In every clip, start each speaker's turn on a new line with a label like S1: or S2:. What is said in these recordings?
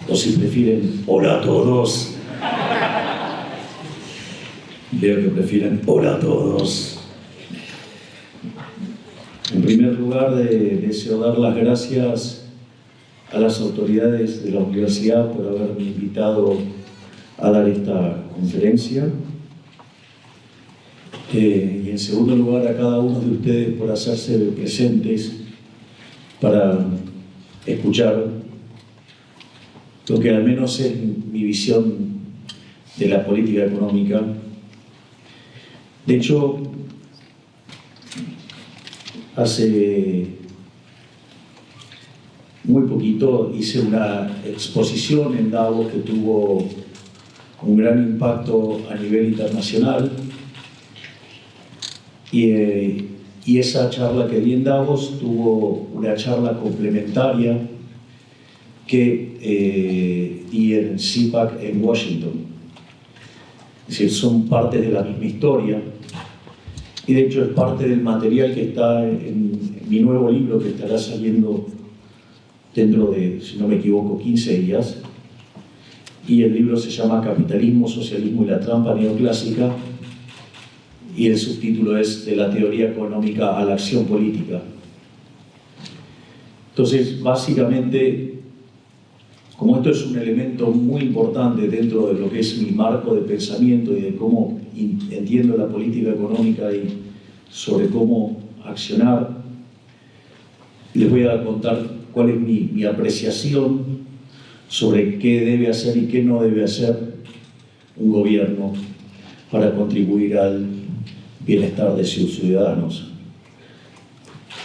S1: o si prefieren hola a todos. Veo que prefieren hola a todos. En primer lugar, deseo dar las gracias a las autoridades de la universidad por haberme invitado a dar esta conferencia. Y en segundo lugar, a cada uno de ustedes por hacerse presentes para escuchar lo que al menos es mi visión de la política económica. De hecho, hace muy poquito hice una exposición en Davos que tuvo un gran impacto a nivel internacional y esa charla que di en Davos tuvo una charla complementaria que di en CPAC en Washington. Es decir, son parte de la misma historia y de hecho es parte del material que está en mi nuevo libro que estará saliendo dentro de, si no me equivoco, 15 días. Y el libro se llama Capitalismo, Socialismo y la Trampa Neoclásica y el subtítulo es De la teoría económica a la acción política. Entonces, básicamente, como esto es un elemento muy importante dentro de lo que es mi marco de pensamiento y de cómo entiendo la política económica y sobre cómo accionar, les voy a contar cuál es mi apreciación sobre qué debe hacer y qué no debe hacer un gobierno para contribuir al bienestar de sus ciudadanos.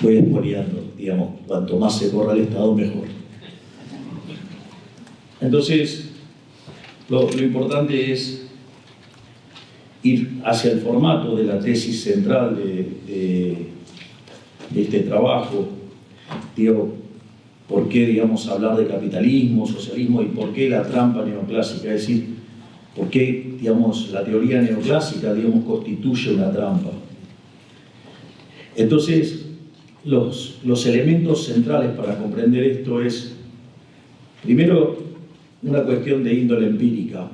S1: Voy expoliando, digamos, cuanto más se corra el Estado, mejor. Entonces, lo importante es ir hacia el formato de la tesis central de este trabajo. Digo, ¿por qué, digamos, hablar de capitalismo, socialismo y por qué la trampa neoclásica? Es decir, ¿por qué, digamos, la teoría neoclásica, digamos, constituye una trampa? Entonces, los elementos centrales para comprender esto es, primero, una cuestión de índole empírica.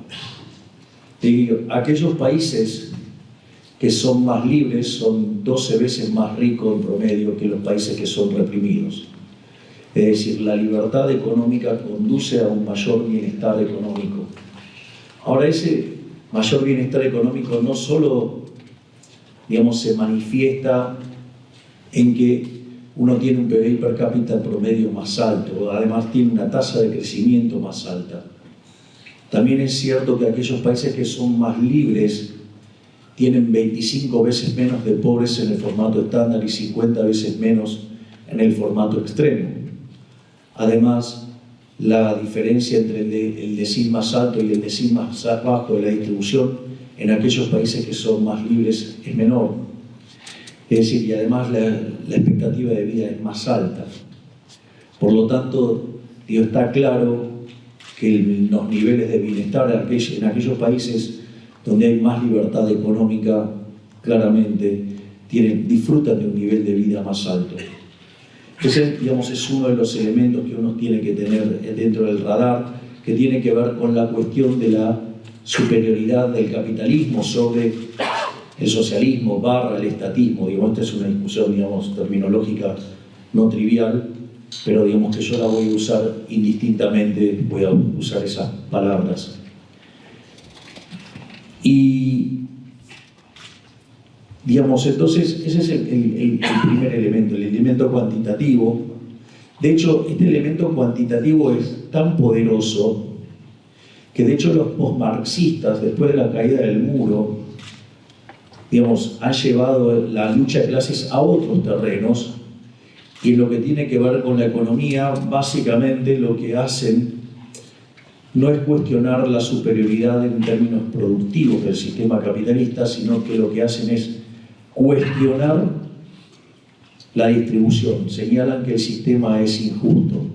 S1: Aquellos países que son más libres son 12 veces más ricos en promedio que los países que son reprimidos. Es decir, la libertad económica conduce a un mayor bienestar económico. Ahora, ese mayor bienestar económico no solo, digamos, se manifiesta en que uno tiene un PBI per cápita en promedio más alto, además tiene una tasa de crecimiento más alta. También es cierto que aquellos países que son más libres tienen 25 veces menos de pobres en el formato estándar y 50 veces menos en el formato extremo. Además, la diferencia entre el decil más alto y el decil más bajo de la distribución en aquellos países que son más libres es menor. Es decir, y además la expectativa de vida es más alta. Por lo tanto, está claro que los niveles de bienestar en aquellos países donde hay más libertad económica, claramente disfrutan de un nivel de vida más alto. Ese, digamos, es uno de los elementos que uno tiene que tener dentro del radar, que tiene que ver con la cuestión de la superioridad del capitalismo sobre el socialismo / el estatismo. Digamos, esta es una discusión, digamos, terminológica no trivial, pero digamos que yo la voy a usar indistintamente, voy a usar esas palabras. Y, digamos, entonces, ese es el primer elemento, el elemento cuantitativo. De hecho, este elemento cuantitativo es tan poderoso que, de hecho, los postmarxistas, después de la caída del muro, digamos, han llevado la lucha de clases a otros terrenos, y en lo que tiene que ver con la economía, básicamente lo que hacen no es cuestionar la superioridad en términos productivos del sistema capitalista, sino que lo que hacen es cuestionar la distribución. Señalan que el sistema es injusto.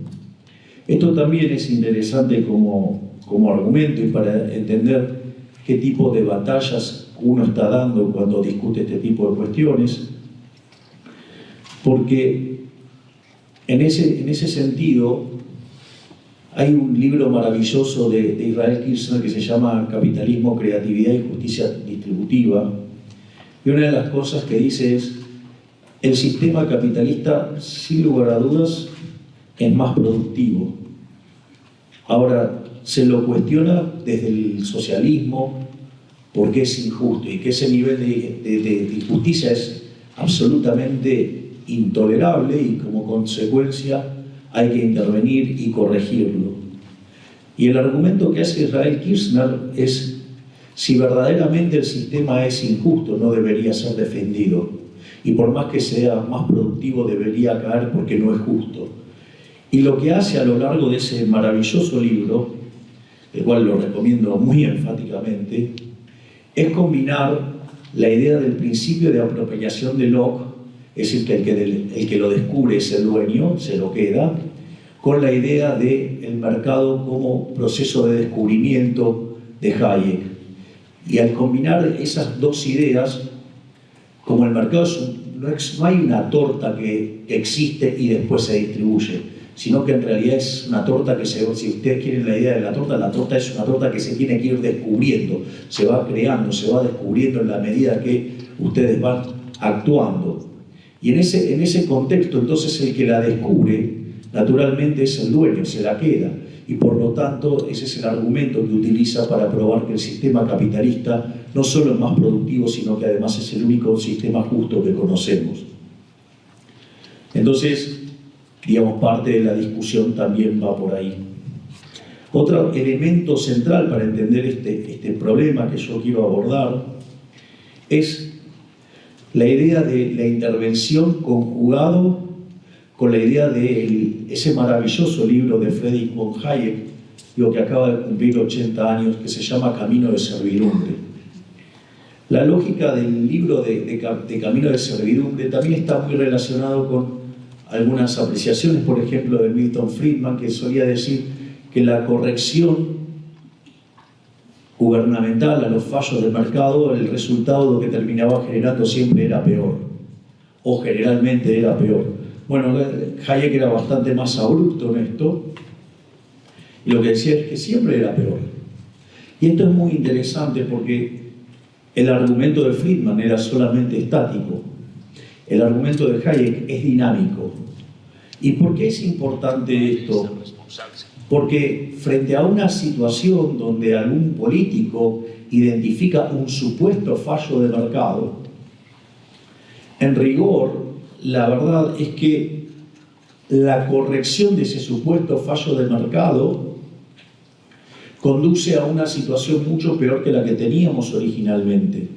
S1: Esto también es interesante como argumento y para entender qué tipo de batallas uno está dando cuando discute este tipo de cuestiones, porque en ese sentido Hay un libro maravilloso de Israel Kirzner que se llama Capitalismo, Creatividad y Justicia Distributiva. Y una de las cosas que dice es: el sistema capitalista, sin lugar a dudas, es más productivo. Ahora, se lo cuestiona desde el socialismo porque es injusto y que ese nivel de injusticia es absolutamente intolerable y como consecuencia hay que intervenir y corregirlo. Y el argumento que hace Israel Kirzner es: si verdaderamente el sistema es injusto, no debería ser defendido. Y por más que sea más productivo, debería caer porque no es justo. Y lo que hace a lo largo de ese maravilloso libro, el cual lo recomiendo muy enfáticamente, es combinar la idea del principio de apropiación de Locke, es decir, que el que lo descubre es el dueño, se lo queda, con la idea del mercado como proceso de descubrimiento de Hayek. Y al combinar esas dos ideas, como el mercado no hay una torta que existe y después se distribuye, sino que en realidad es una torta que si ustedes quieren la idea de la torta es una torta que se tiene que ir descubriendo, se va creando, se va descubriendo en la medida que ustedes van actuando. Y en ese contexto, entonces, el que la descubre, naturalmente es el dueño, se la queda. Y por lo tanto, ese es el argumento que utiliza para probar que el sistema capitalista no solo es más productivo, sino que además es el único sistema justo que conocemos. Entonces, digamos, parte de la discusión también va por ahí. Otro elemento central para entender este problema que yo quiero abordar es la idea de la intervención conjugado con la idea de ese maravilloso libro de Friedrich von Hayek, que acaba de cumplir 80 años, que se llama Camino de Servidumbre. La lógica del libro de Camino de Servidumbre también está muy relacionado con algunas apreciaciones, por ejemplo, de Milton Friedman, que solía decir que la corrección gubernamental a los fallos del mercado, el resultado que terminaba generando siempre era peor, o generalmente era peor. Bueno, Hayek era bastante más abrupto en esto, y lo que decía es que siempre era peor. Y esto es muy interesante porque el argumento de Friedman era solamente estático. El argumento de Hayek es dinámico. ¿Y por qué es importante esto? Porque frente a una situación donde algún político identifica un supuesto fallo de mercado, en rigor, la verdad es que la corrección de ese supuesto fallo de mercado conduce a una situación mucho peor que la que teníamos originalmente.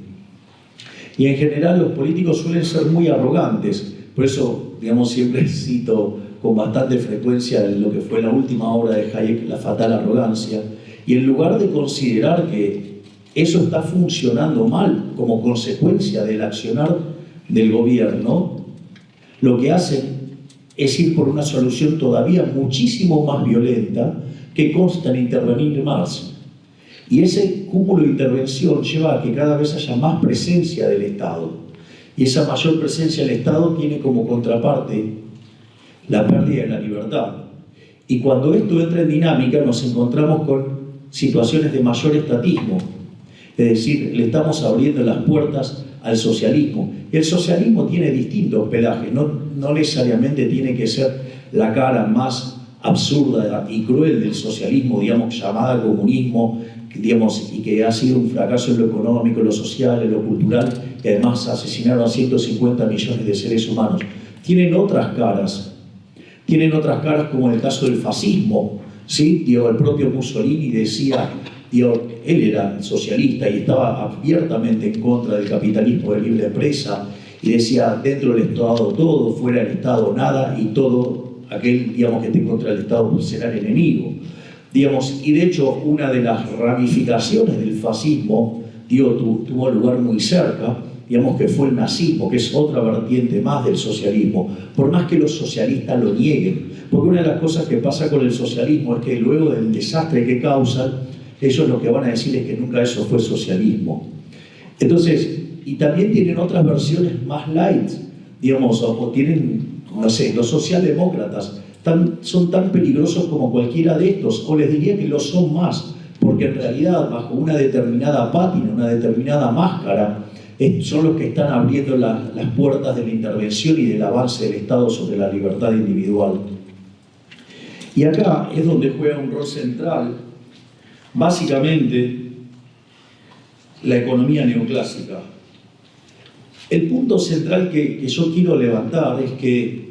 S1: Y en general los políticos suelen ser muy arrogantes. Por eso, digamos, siempre cito con bastante frecuencia lo que fue la última obra de Hayek, La fatal arrogancia. Y en lugar de considerar que eso está funcionando mal como consecuencia del accionar del gobierno, lo que hacen es ir por una solución todavía muchísimo más violenta que consta en intervenir más. Y ese cúmulo de intervención lleva a que cada vez haya más presencia del Estado. Y esa mayor presencia del Estado tiene como contraparte la pérdida de la libertad. Y cuando esto entra en dinámica nos encontramos con situaciones de mayor estatismo. Es decir, le estamos abriendo las puertas al socialismo. El socialismo tiene distintos pelajes, no necesariamente tiene que ser la cara más absurda y cruel del socialismo, digamos, llamada comunismo, digamos, y que ha sido un fracaso en lo económico, en lo social, en lo cultural, y además asesinaron a 150 millones de seres humanos. Tienen otras caras como en el caso del fascismo, ¿sí? El propio Mussolini decía, él era socialista y estaba abiertamente en contra del capitalismo de libre empresa, y decía, dentro del Estado todo, fuera del Estado nada, y todo aquel, digamos, que esté contra el Estado será el enemigo. Digamos, y de hecho, una de las ramificaciones del fascismo, tuvo lugar muy cerca, digamos, que fue el nazismo, que es otra vertiente más del socialismo, por más que los socialistas lo nieguen. Porque una de las cosas que pasa con el socialismo es que luego del desastre que causan, ellos lo que van a decir es que nunca eso fue socialismo. Entonces, y también tienen otras versiones más light, digamos, o tienen, no sé, los socialdemócratas son tan peligrosos como cualquiera de estos, o les diría que lo son más, porque en realidad bajo una determinada pátina, una determinada máscara, son los que están abriendo las puertas de la intervención y del avance del Estado sobre la libertad individual. Y acá es donde juega un rol central, básicamente, la economía neoclásica. El punto central que yo quiero levantar es que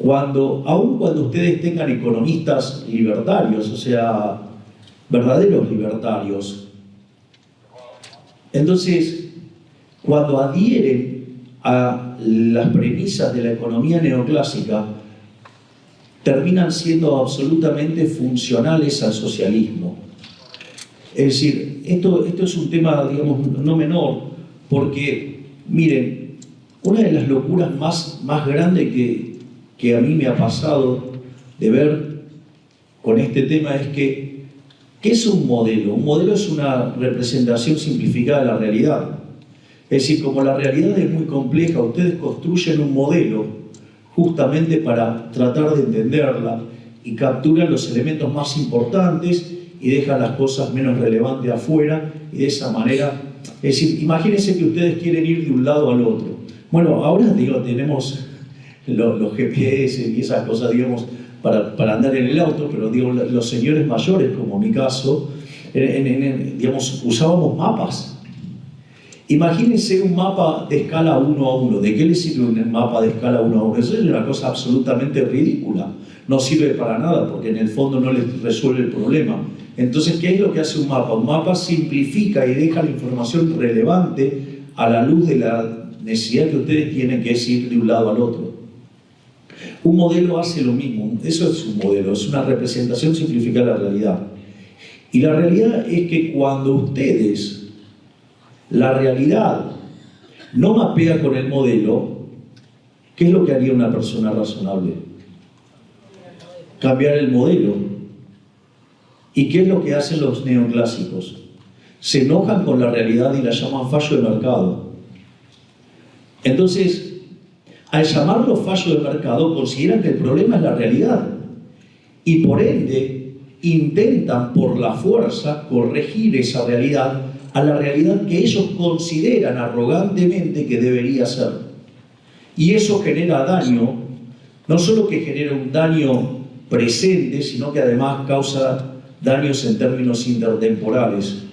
S1: aun cuando ustedes tengan economistas libertarios, o sea, verdaderos libertarios, entonces, cuando adhieren a las premisas de la economía neoclásica, terminan siendo absolutamente funcionales al socialismo. Es decir, esto es un tema, digamos, no menor, porque, miren, una de las locuras más grandes que a mí me ha pasado de ver con este tema es que, ¿qué es un modelo? Un modelo es una representación simplificada de la realidad. Es decir, como la realidad es muy compleja, ustedes construyen un modelo justamente para tratar de entenderla y capturan los elementos más importantes y dejan las cosas menos relevantes afuera, y de esa manera, es decir, imagínense que ustedes quieren ir de un lado al otro. Bueno, ahora tenemos los GPS y esas cosas, digamos, para andar en el auto, pero digo, los señores mayores, como mi caso, digamos, usábamos mapas. Imagínense un mapa de escala 1 a 1. ¿De qué le sirve un mapa de escala 1 a 1? Eso es una cosa absolutamente ridícula. No sirve para nada, porque en el fondo no les resuelve el problema. Entonces, ¿qué es lo que hace un mapa? Un mapa simplifica y deja la información relevante a la luz de la necesidad que ustedes tienen, que es ir de un lado al otro. Un modelo hace lo mismo. Eso es un modelo, es una representación simplificada de la realidad. Y la realidad es que cuando ustedes la realidad no mapea con el modelo, ¿qué es lo que haría una persona razonable? Cambiar el modelo. ¿Y qué es lo que hacen los neoclásicos? Se enojan con la realidad y la llaman fallo de mercado. Entonces, al llamarlo fallo de mercado, consideran que el problema es la realidad. Y por ende, intentan por la fuerza corregir esa realidad a la realidad que ellos consideran arrogantemente que debería ser. Y eso genera daño, no solo que genera un daño presente, sino que además causa daños en términos intertemporales.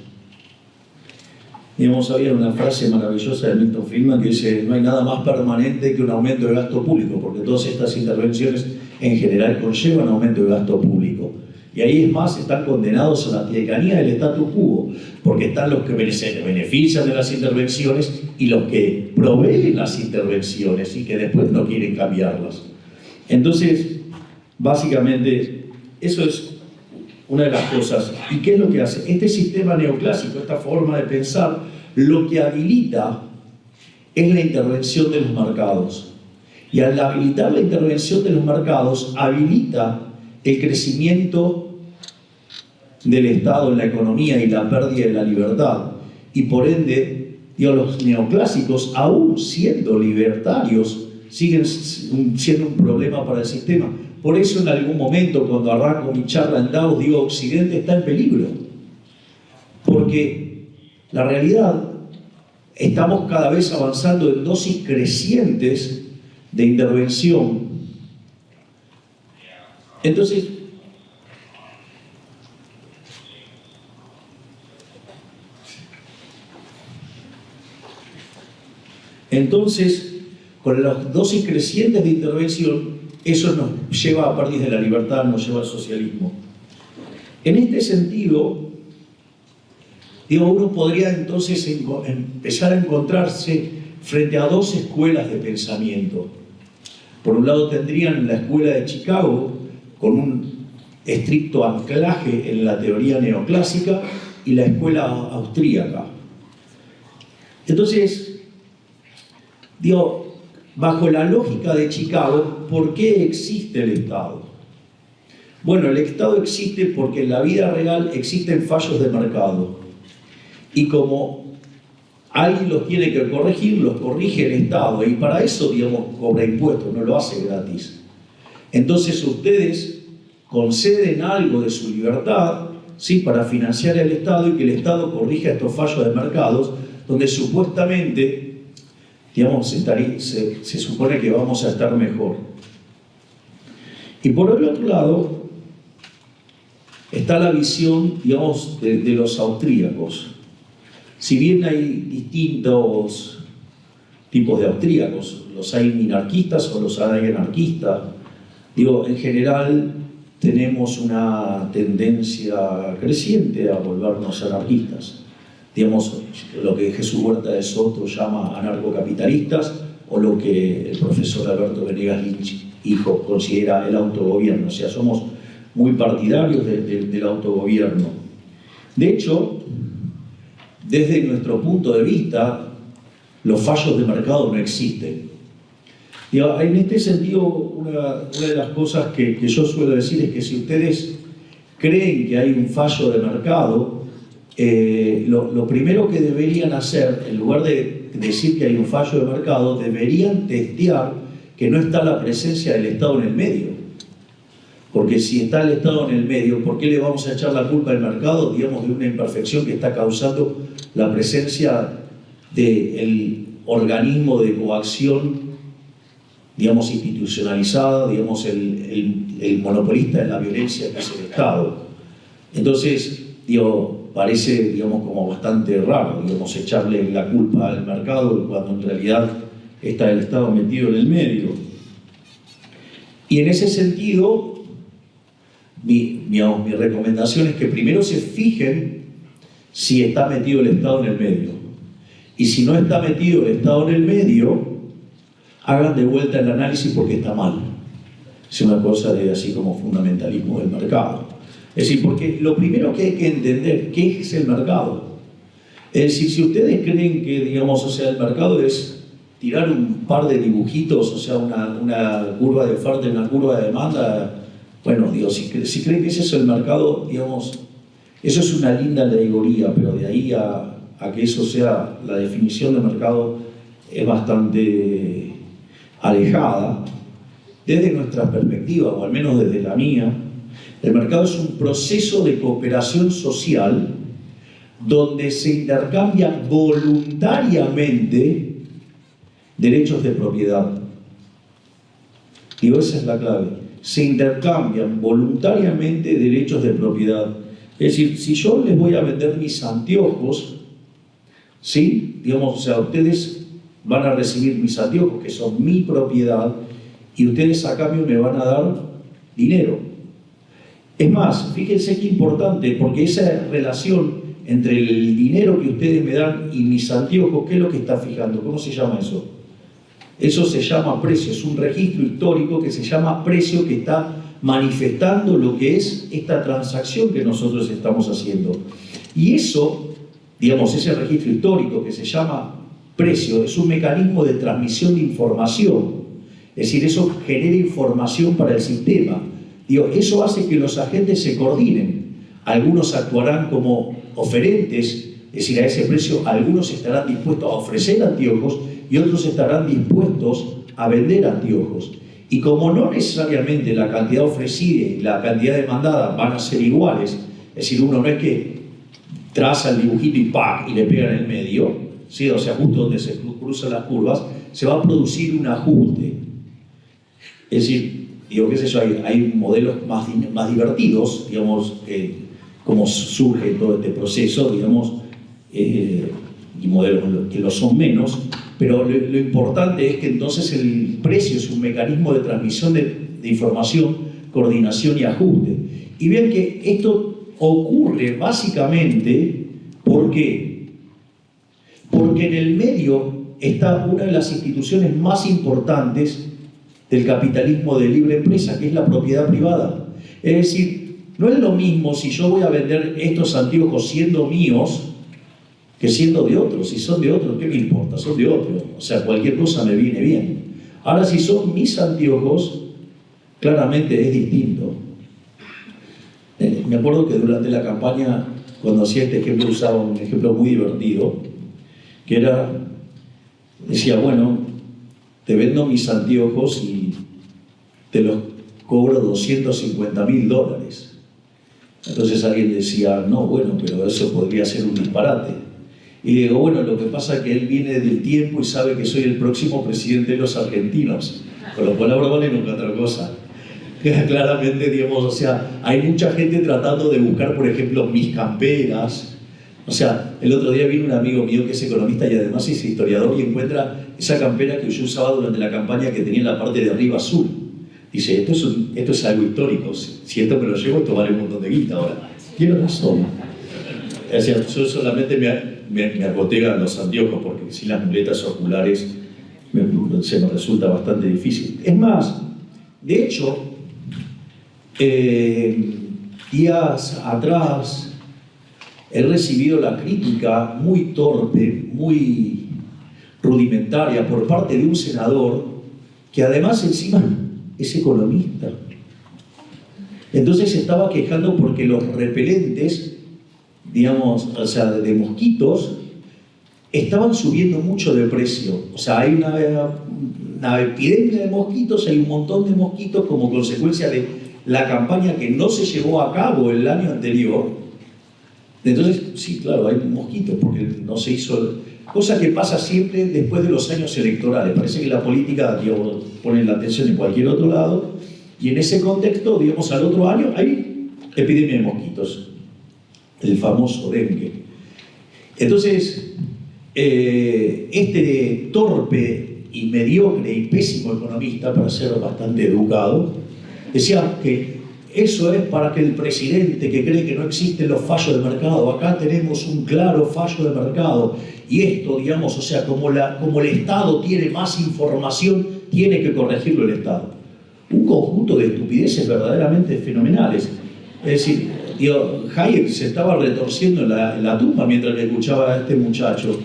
S1: Digamos, había una frase maravillosa de Milton Friedman que dice: no hay nada más permanente que un aumento de gasto público, porque todas estas intervenciones en general conllevan aumento de gasto público. Y ahí es más, están condenados a la tiranía del status quo, porque están los que se benefician de las intervenciones y los que proveen las intervenciones y que después no quieren cambiarlas. Entonces, básicamente, eso es una de las cosas. ¿Y qué es lo que hace? Este sistema neoclásico, esta forma de pensar, lo que habilita es la intervención de los mercados. Y al habilitar la intervención de los mercados, habilita el crecimiento del Estado en la economía y la pérdida de la libertad. Y por ende, los neoclásicos, aún siendo libertarios, siguen siendo un problema para el sistema. Por eso en algún momento, cuando arranco mi charla en Davos, digo: Occidente está en peligro. Porque la realidad, estamos cada vez avanzando en dosis crecientes de intervención. Entonces, con las dosis crecientes de intervención, eso nos lleva a pérdida de la libertad, nos lleva al socialismo. En este sentido, uno podría entonces empezar a encontrarse frente a dos escuelas de pensamiento. Por un lado tendrían la escuela de Chicago, con un estricto anclaje en la teoría neoclásica, y la escuela austríaca. Entonces, bajo la lógica de Chicago, ¿por qué existe el Estado? Bueno, el Estado existe porque en la vida real existen fallos de mercado. Y como alguien los tiene que corregir, los corrige el Estado. Y para eso, cobra impuestos, no lo hace gratis. Entonces ustedes conceden algo de su libertad, ¿sí?, para financiar al Estado y que el Estado corrija estos fallos de mercados, donde supuestamente, digamos, se supone que vamos a estar mejor. Y por el otro lado está la visión, digamos, de los austríacos. Si bien hay distintos tipos de austríacos, los hay minarquistas o los hay anarquistas, digo, en general tenemos una tendencia creciente a volvernos anarquistas. Digamos, lo que Jesús Huerta de Soto llama anarcocapitalistas, o lo que el profesor Alberto Venegas Lynch, hijo, considera el autogobierno. O sea, somos muy partidarios del autogobierno. De hecho, desde nuestro punto de vista, los fallos de mercado no existen. Y en este sentido, una de las cosas que yo suelo decir es que si ustedes creen que hay un fallo de mercado, lo primero que deberían hacer, en lugar de decir que hay un fallo de mercado, deberían testear que no está la presencia del Estado en el medio. Porque si está el Estado en el medio, ¿por qué le vamos a echar la culpa al mercado, digamos, de una imperfección que está causando la presencia del organismo de coacción, digamos, institucionalizada, digamos, el monopolista de la violencia que es el Estado? Entonces, digo, parece, digamos, como bastante raro, digamos, echarle la culpa al mercado cuando en realidad está el Estado metido en el medio. Y en ese sentido, mi recomendación es que primero se fijen si está metido el Estado en el medio. Y si no está metido el Estado en el medio, hagan de vuelta el análisis porque está mal. Es una cosa de así como fundamentalismo del mercado. Es decir, porque lo primero que hay que entender, ¿qué es el mercado? Es decir, si ustedes creen que, digamos, o sea, el mercado es tirar un par de dibujitos, o sea, una curva de oferta y una curva de demanda, bueno, digo, si creen que ese es el mercado, digamos, eso es una linda alegoría, pero de ahí a que eso sea la definición de mercado es bastante alejada. Desde nuestra perspectiva, o al menos desde la mía, el mercado es un proceso de cooperación social donde se intercambian voluntariamente derechos de propiedad. Digo, esa es la clave. Se intercambian voluntariamente derechos de propiedad. Es decir, si yo les voy a vender mis anteojos, ¿sí?, digamos, o sea, ustedes van a recibir mis anteojos, que son mi propiedad, y ustedes a cambio me van a dar dinero. Es más, fíjense qué importante, porque esa relación entre el dinero que ustedes me dan y mis anteojos, ¿qué es lo que está fijando? ¿Cómo se llama eso? Eso se llama precio, es un registro histórico que se llama precio, que está manifestando lo que es esta transacción que nosotros estamos haciendo. Y eso, digamos, ese registro histórico que se llama precio, es un mecanismo de transmisión de información. Es decir, eso genera información para el sistema. Digo, eso hace que los agentes se coordinen. Algunos actuarán como oferentes, es decir, a ese precio algunos estarán dispuestos a ofrecer anteojos y otros estarán dispuestos a vender anteojos. Y como no necesariamente la cantidad ofrecida y la cantidad demandada van a ser iguales, es decir, uno no es que traza el dibujito y ¡pac!, y le pega en el medio, ¿sí?, o sea, justo donde se cruzan las curvas, se va a producir un ajuste. Es decir, digo, qué sé yo, hay modelos más divertidos, digamos, cómo surge todo este proceso, digamos, y modelos que lo son menos, pero lo importante es que entonces el precio es un mecanismo de transmisión de información, coordinación y ajuste. Y vean que esto ocurre básicamente, ¿por qué? Porque en el medio está una de las instituciones más importantes del capitalismo de libre empresa, que es la propiedad privada. Es decir, no es lo mismo si yo voy a vender estos anteojos siendo míos que siendo de otros. Si son de otros, ¿qué me importa? Son de otros. O sea, cualquier cosa me viene bien. Ahora, si son mis anteojos, claramente es distinto. Me acuerdo que durante la campaña, cuando hacía este ejemplo, usaba un ejemplo muy divertido, que era, decía, bueno, te vendo mis anteojos y te los cobro $250.000. Entonces alguien decía, no, bueno, pero eso podría ser un disparate. Y le digo, bueno, lo que pasa es que él viene del tiempo y sabe que soy el próximo presidente de los argentinos, con lo cual ahora vale nunca otra cosa. Claramente, digamos, o sea, hay mucha gente tratando de buscar, por ejemplo, mis camperas. O sea, el otro día vino un amigo mío que es economista y además es historiador y encuentra esa campera que yo usaba durante la campaña que tenía en la parte de arriba azul. Dice, esto es algo histórico, si esto me lo llevo, esto vale un montón de guita ahora. Tiene razón. O sea, yo solamente me acoté a los anteojos porque sin las muletas oculares se me resulta bastante difícil. Es más, de hecho, días atrás he recibido la crítica muy torpe, muy rudimentaria por parte de un senador que además encima es economista. Entonces se estaba quejando porque los repelentes, digamos, o sea, de mosquitos, estaban subiendo mucho de precio. O sea, hay una epidemia de mosquitos, hay un montón de mosquitos como consecuencia de la campaña que no se llevó a cabo el año anterior. Entonces, sí, claro, hay mosquitos porque no se hizo... Cosa que pasa siempre después de los años electorales. Parece que la política, digamos, pone la atención en cualquier otro lado y en ese contexto, digamos, al otro año hay epidemia de mosquitos, el famoso dengue. Entonces, este torpe y mediocre y pésimo economista, para ser bastante educado, decía que eso es para que el presidente que cree que no existen los fallos de mercado, acá tenemos un claro fallo de mercado, y esto, digamos, o sea, como el Estado tiene más información, tiene que corregirlo el Estado. Un conjunto de estupideces verdaderamente fenomenales. Es decir, Hayek se estaba retorciendo en la tumba mientras le escuchaba a este muchacho.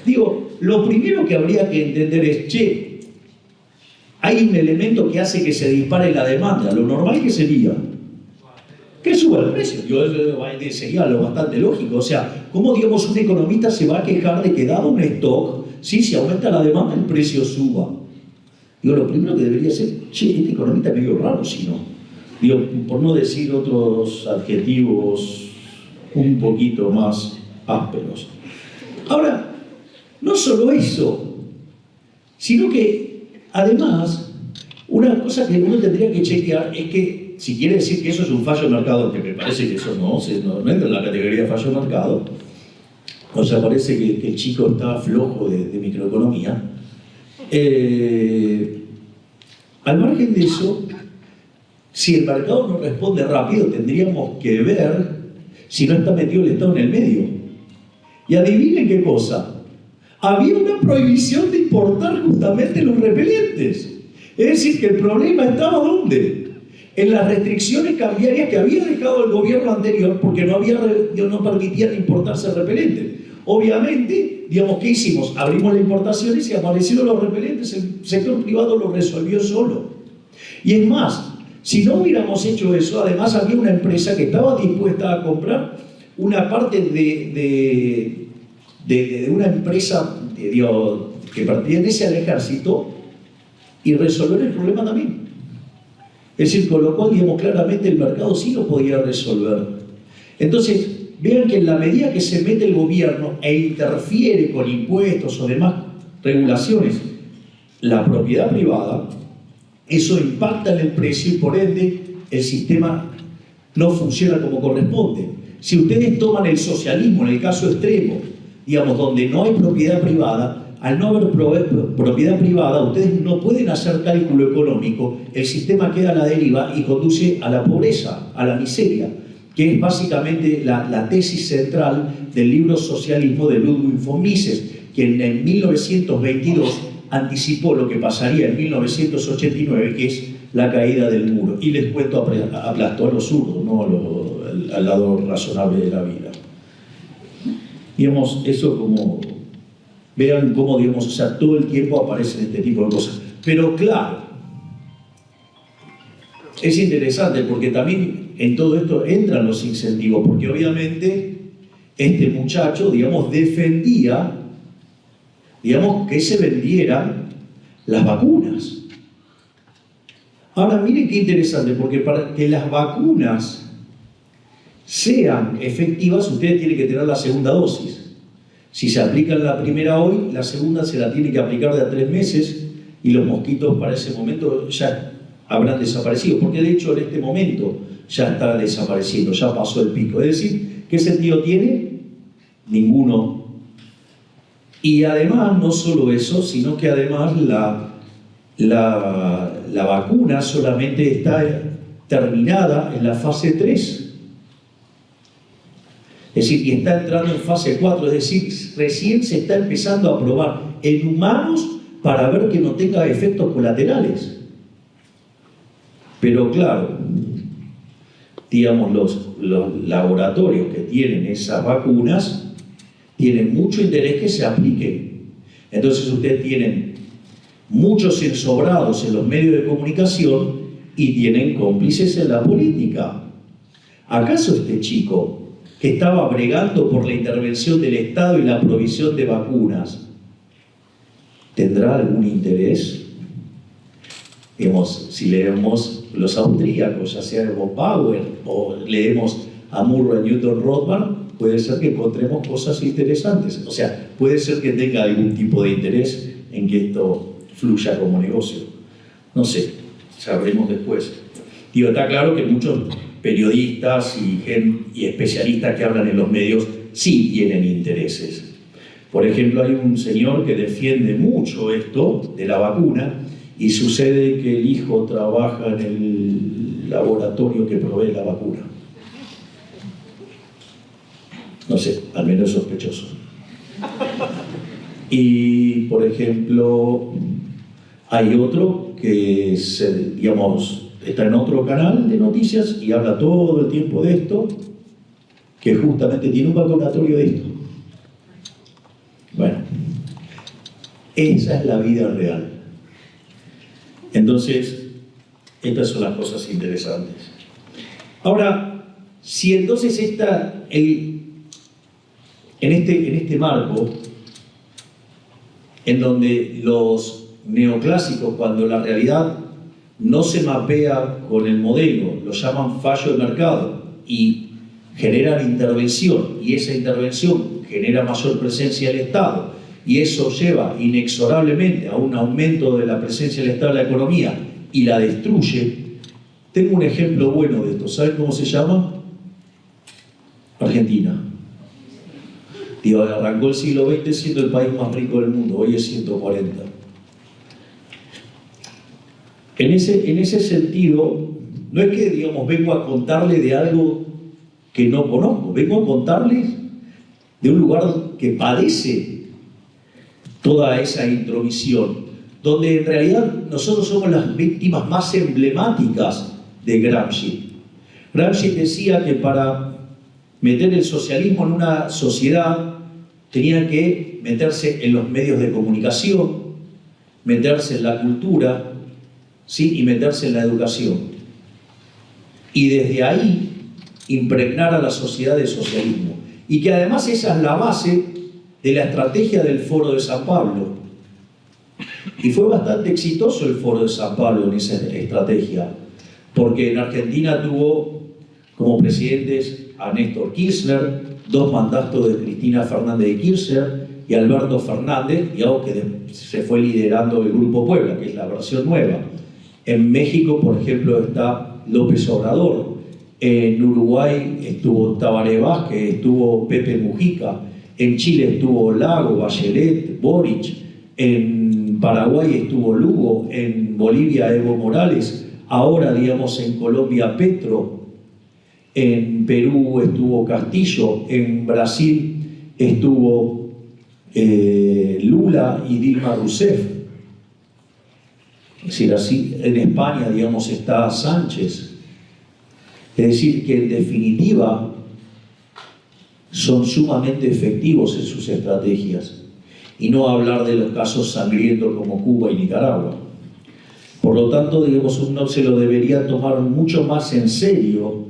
S1: Digo, lo primero que habría que entender es, che, hay un elemento que hace que se dispare la demanda. Lo normal que sería que suba el precio. Sería lo bastante lógico. O sea, ¿cómo, digamos, un economista se va a quejar de que dado un stock, sí, si aumenta la demanda, el precio suba? Digo, lo primero que debería ser, che, este economista es medio raro, si no. Digo, por no decir otros adjetivos un poquito más ásperos. Ahora, no solo eso, sino que además, una cosa que uno tendría que chequear es que, si quiere decir que eso es un fallo de mercado, que me parece que eso no entra en la categoría de fallo de mercado, o sea, parece que el chico está flojo de microeconomía. Al margen de eso, si el mercado no responde rápido, tendríamos que ver si no está metido el Estado en el medio. Y adivinen qué cosa, había una prohibición de importar justamente los repelentes. Es decir, que el problema estaba ¿dónde? En las restricciones cambiarias que había dejado el gobierno anterior porque no permitían importarse repelentes. Obviamente, digamos, ¿qué hicimos? Abrimos las importaciones y aparecieron los repelentes, el sector privado lo resolvió solo. Y es más, si no hubiéramos hecho eso, además había una empresa que estaba dispuesta a comprar una parte de una empresa que pertenece al ejército y resolver el problema también. Es decir, con lo cual, digamos, claramente el mercado sí lo podía resolver. Entonces, vean que en la medida que se mete el gobierno e interfiere con impuestos o demás regulaciones, la propiedad privada, eso impacta en el precio y por ende el sistema no funciona como corresponde. Si ustedes toman el socialismo en el caso extremo, digamos, donde no hay propiedad privada, al no haber propiedad privada, ustedes no pueden hacer cálculo económico, el sistema queda a la deriva y conduce a la pobreza, a la miseria, que es básicamente la tesis central del libro Socialismo de Ludwig von Mises, quien en 1922 anticipó lo que pasaría en 1989, que es la caída del muro. Y les cuento, aplastó a los zurdos, no al lado razonable de la vida. Digamos, eso como... Vean cómo, digamos, o sea, todo el tiempo aparecen este tipo de cosas. Pero claro, es interesante porque también en todo esto entran los incentivos, porque obviamente este muchacho, digamos, defendía, digamos, que se vendieran las vacunas. Ahora, miren qué interesante, porque para que las vacunas sean efectivas, ustedes tienen que tener la segunda dosis. Si se aplican la primera hoy, la segunda se la tiene que aplicar de a 3 meses y los mosquitos para ese momento ya habrán desaparecido, porque de hecho en este momento ya está desapareciendo, ya pasó el pico. Es decir, ¿qué sentido tiene? Ninguno. Y además, no solo eso, sino que además la vacuna solamente está terminada en la fase 3. Es decir, y está entrando en fase 4, es decir, recién se está empezando a probar en humanos para ver que no tenga efectos colaterales. Pero claro, digamos, los laboratorios que tienen esas vacunas tienen mucho interés que se apliquen. Entonces ustedes tienen muchos ensobrados en los medios de comunicación y tienen cómplices en la política. ¿Acaso este chico que estaba bregando por la intervención del Estado y la provisión de vacunas tendrá algún interés? Digamos, si leemos los austríacos, ya sea Evo Bauer o leemos a Murray Newton Rothbard, puede ser que encontremos cosas interesantes. O sea, puede ser que tenga algún tipo de interés en que esto fluya como negocio. No sé, sabremos después. Digo, está claro que muchos periodistas y especialistas que hablan en los medios sí tienen intereses. Por ejemplo, hay un señor que defiende mucho esto de la vacuna y sucede que el hijo trabaja en el laboratorio que provee la vacuna. No sé, al menos sospechoso. Y, por ejemplo, hay otro que, está en otro canal de noticias y habla todo el tiempo de esto, que justamente tiene un vacunatorio de esto. Bueno, esa es la vida real. Entonces, estas son las cosas interesantes. Ahora, si entonces en este marco, en donde los neoclásicos, cuando la realidad no se mapea con el modelo, lo llaman fallo de mercado y generan intervención, y esa intervención genera mayor presencia del Estado, y eso lleva inexorablemente a un aumento de la presencia del Estado en la economía y la destruye. Tengo un ejemplo bueno de esto. ¿Saben cómo se llama? Argentina. Digo, arrancó el siglo XX siendo el país más rico del mundo, hoy es 140. En ese sentido, no es que, digamos, vengo a contarle de algo que no conozco, vengo a contarles de un lugar que padece toda esa intromisión, donde en realidad nosotros somos las víctimas más emblemáticas de Gramsci. Gramsci decía que para meter el socialismo en una sociedad tenía que meterse en los medios de comunicación, meterse en la cultura, ¿sí? Y meterse en la educación. Y desde ahí impregnar a la sociedad del socialismo. Y que además esa es la base de la estrategia del Foro de San Pablo. Y fue bastante exitoso el Foro de San Pablo en esa estrategia, porque en Argentina tuvo como presidentes a Néstor Kirchner, 2 mandatos de Cristina Fernández de Kirchner y Alberto Fernández, digamos que se fue liderando el Grupo Puebla, que es la versión nueva. En México, por ejemplo, está López Obrador. En Uruguay estuvo Tabaré Vázquez, estuvo Pepe Mujica. En Chile estuvo Lago, Bachelet, Boric. En Paraguay estuvo Lugo. En Bolivia Evo Morales. Ahora, digamos, en Colombia Petro. En Perú estuvo Castillo. En Brasil estuvo Lula y Dilma Rousseff. Es decir, así, en España, digamos, está Sánchez. Es decir, que en definitiva son sumamente efectivos en sus estrategias. Y no hablar de los casos sangrientos como Cuba y Nicaragua. Por lo tanto, digamos, uno se lo debería tomar mucho más en serio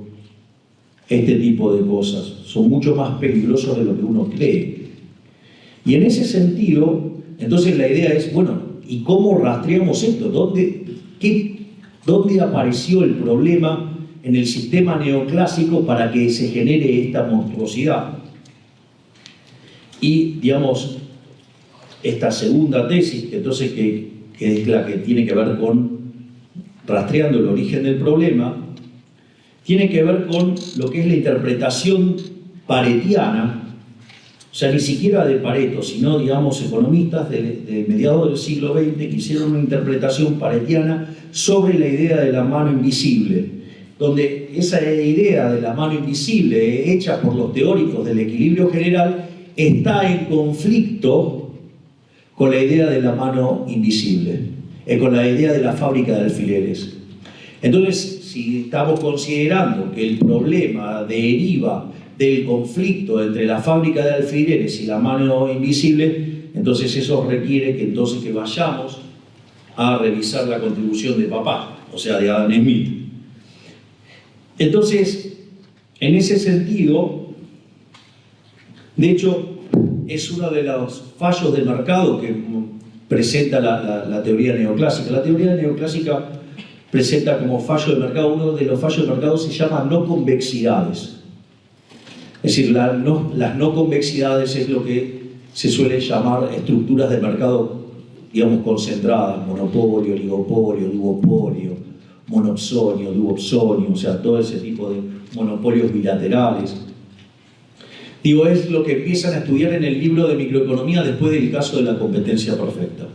S1: este tipo de cosas. Son mucho más peligrosos de lo que uno cree. Y en ese sentido, entonces la idea es, bueno, ¿y cómo rastreamos esto? ¿Dónde apareció el problema en el sistema neoclásico para que se genere esta monstruosidad? Y, digamos, esta segunda tesis, que es la que tiene que ver con rastreando el origen del problema, tiene que ver con lo que es la interpretación paretiana, o sea, ni siquiera de Pareto, sino, digamos, economistas de mediados del siglo XX que hicieron una interpretación paretiana sobre la idea de la mano invisible, donde esa idea de la mano invisible, hecha por los teóricos del equilibrio general, está en conflicto con la idea de la mano invisible, con la idea de la fábrica de alfileres. Entonces, si estamos considerando que el problema deriva del conflicto entre la fábrica de alfileres y la mano invisible, entonces eso requiere que vayamos a revisar la contribución de papá, o sea, de Adam Smith. Entonces, en ese sentido, de hecho, es uno de los fallos del mercado que presenta la teoría neoclásica. La teoría neoclásica presenta como fallo de mercado, uno de los fallos de mercado se llama no convexidades. Es decir, las no convexidades es lo que se suele llamar estructuras de mercado, digamos, concentradas: monopolio, oligopolio, duopolio, monopsonio, duopsonio, o sea, todo ese tipo de monopolios bilaterales. Digo, es lo que empiezan a estudiar en el libro de microeconomía después del caso de la competencia perfecta.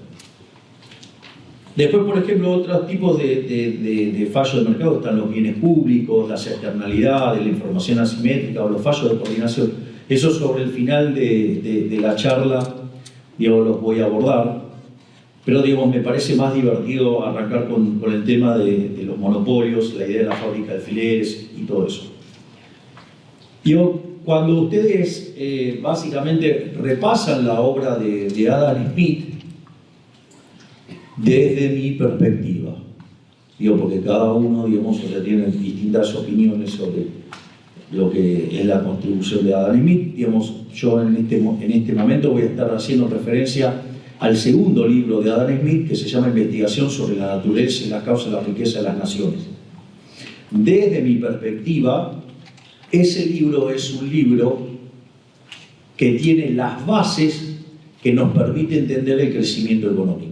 S1: Después, por ejemplo, otros tipos de fallos de mercado están los bienes públicos, las externalidades, la información asimétrica o los fallos de coordinación. Eso sobre el final de la charla, digamos, los voy a abordar. Pero, digamos, me parece más divertido arrancar con el tema de los monopolios, la idea de la fábrica de alfileres y todo eso. Digo, cuando ustedes básicamente repasan la obra de Adam Smith, desde mi perspectiva, digo, porque cada uno, digamos, tiene distintas opiniones sobre lo que es la contribución de Adam Smith, digamos, yo en este momento voy a estar haciendo referencia al segundo libro de Adam Smith, que se llama Investigación sobre la naturaleza y las causas de la riqueza de las naciones. Desde mi perspectiva, ese libro es un libro que tiene las bases que nos permite entender el crecimiento económico.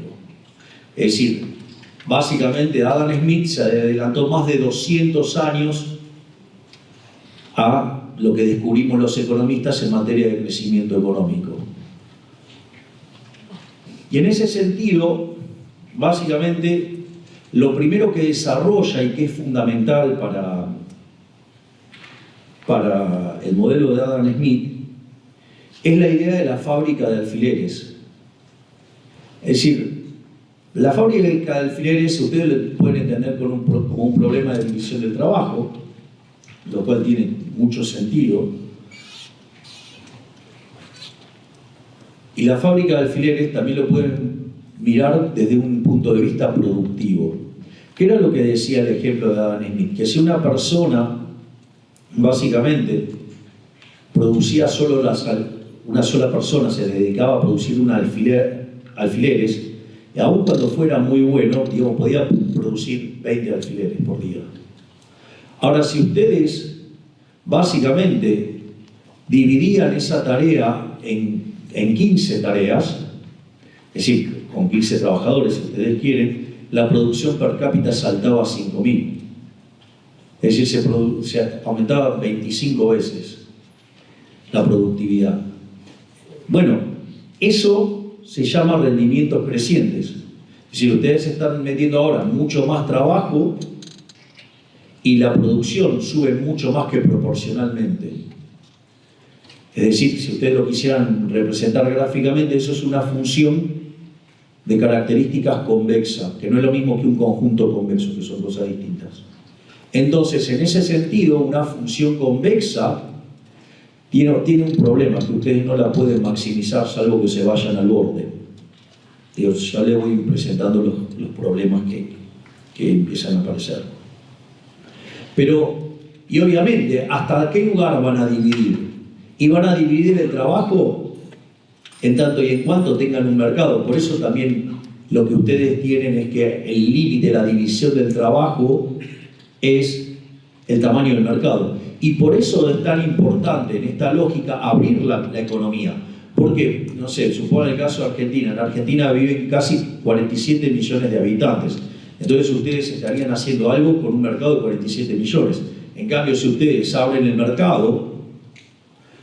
S1: Es decir, básicamente Adam Smith se adelantó más de 200 años a lo que descubrimos los economistas en materia de crecimiento económico. Y en ese sentido, básicamente, lo primero que desarrolla y que es fundamental para el modelo de Adam Smith es la idea de la fábrica de alfileres. Es decir, la fábrica de alfileres ustedes lo pueden entender como un problema de división del trabajo, lo cual tiene mucho sentido. Y la fábrica de alfileres también lo pueden mirar desde un punto de vista productivo. ¿Qué era lo que decía el ejemplo de Adam Smith? Que si una persona, básicamente, producía una sola persona se dedicaba a producir alfileres, y aun cuando fuera muy bueno, digamos, podía producir 20 alfileres por día. Ahora, si ustedes básicamente dividían esa tarea en 15 tareas, es decir, con 15 trabajadores, si ustedes quieren, la producción per cápita saltaba a 5.000. Es decir, se aumentaba 25 veces la productividad. Bueno, eso se llama rendimientos crecientes. Es decir, ustedes están metiendo ahora mucho más trabajo y la producción sube mucho más que proporcionalmente. Es decir, si ustedes lo quisieran representar gráficamente, eso es una función de características convexas, que no es lo mismo que un conjunto convexo, que son cosas distintas. Entonces, en ese sentido, una función convexa tiene un problema, que ustedes no la pueden maximizar salvo que se vayan al borde. Digo, ya les voy presentando los problemas que empiezan a aparecer. Pero, y obviamente, ¿hasta qué lugar van a dividir? Y van a dividir el trabajo en tanto y en cuanto tengan un mercado. Por eso también lo que ustedes tienen es que el límite de la división del trabajo es el tamaño del mercado. Y por eso es tan importante en esta lógica abrir la economía. Porque, no sé, supone el caso de Argentina. En Argentina viven casi 47 millones de habitantes. Entonces ustedes estarían haciendo algo con un mercado de 47 millones. En cambio, si ustedes abren el mercado,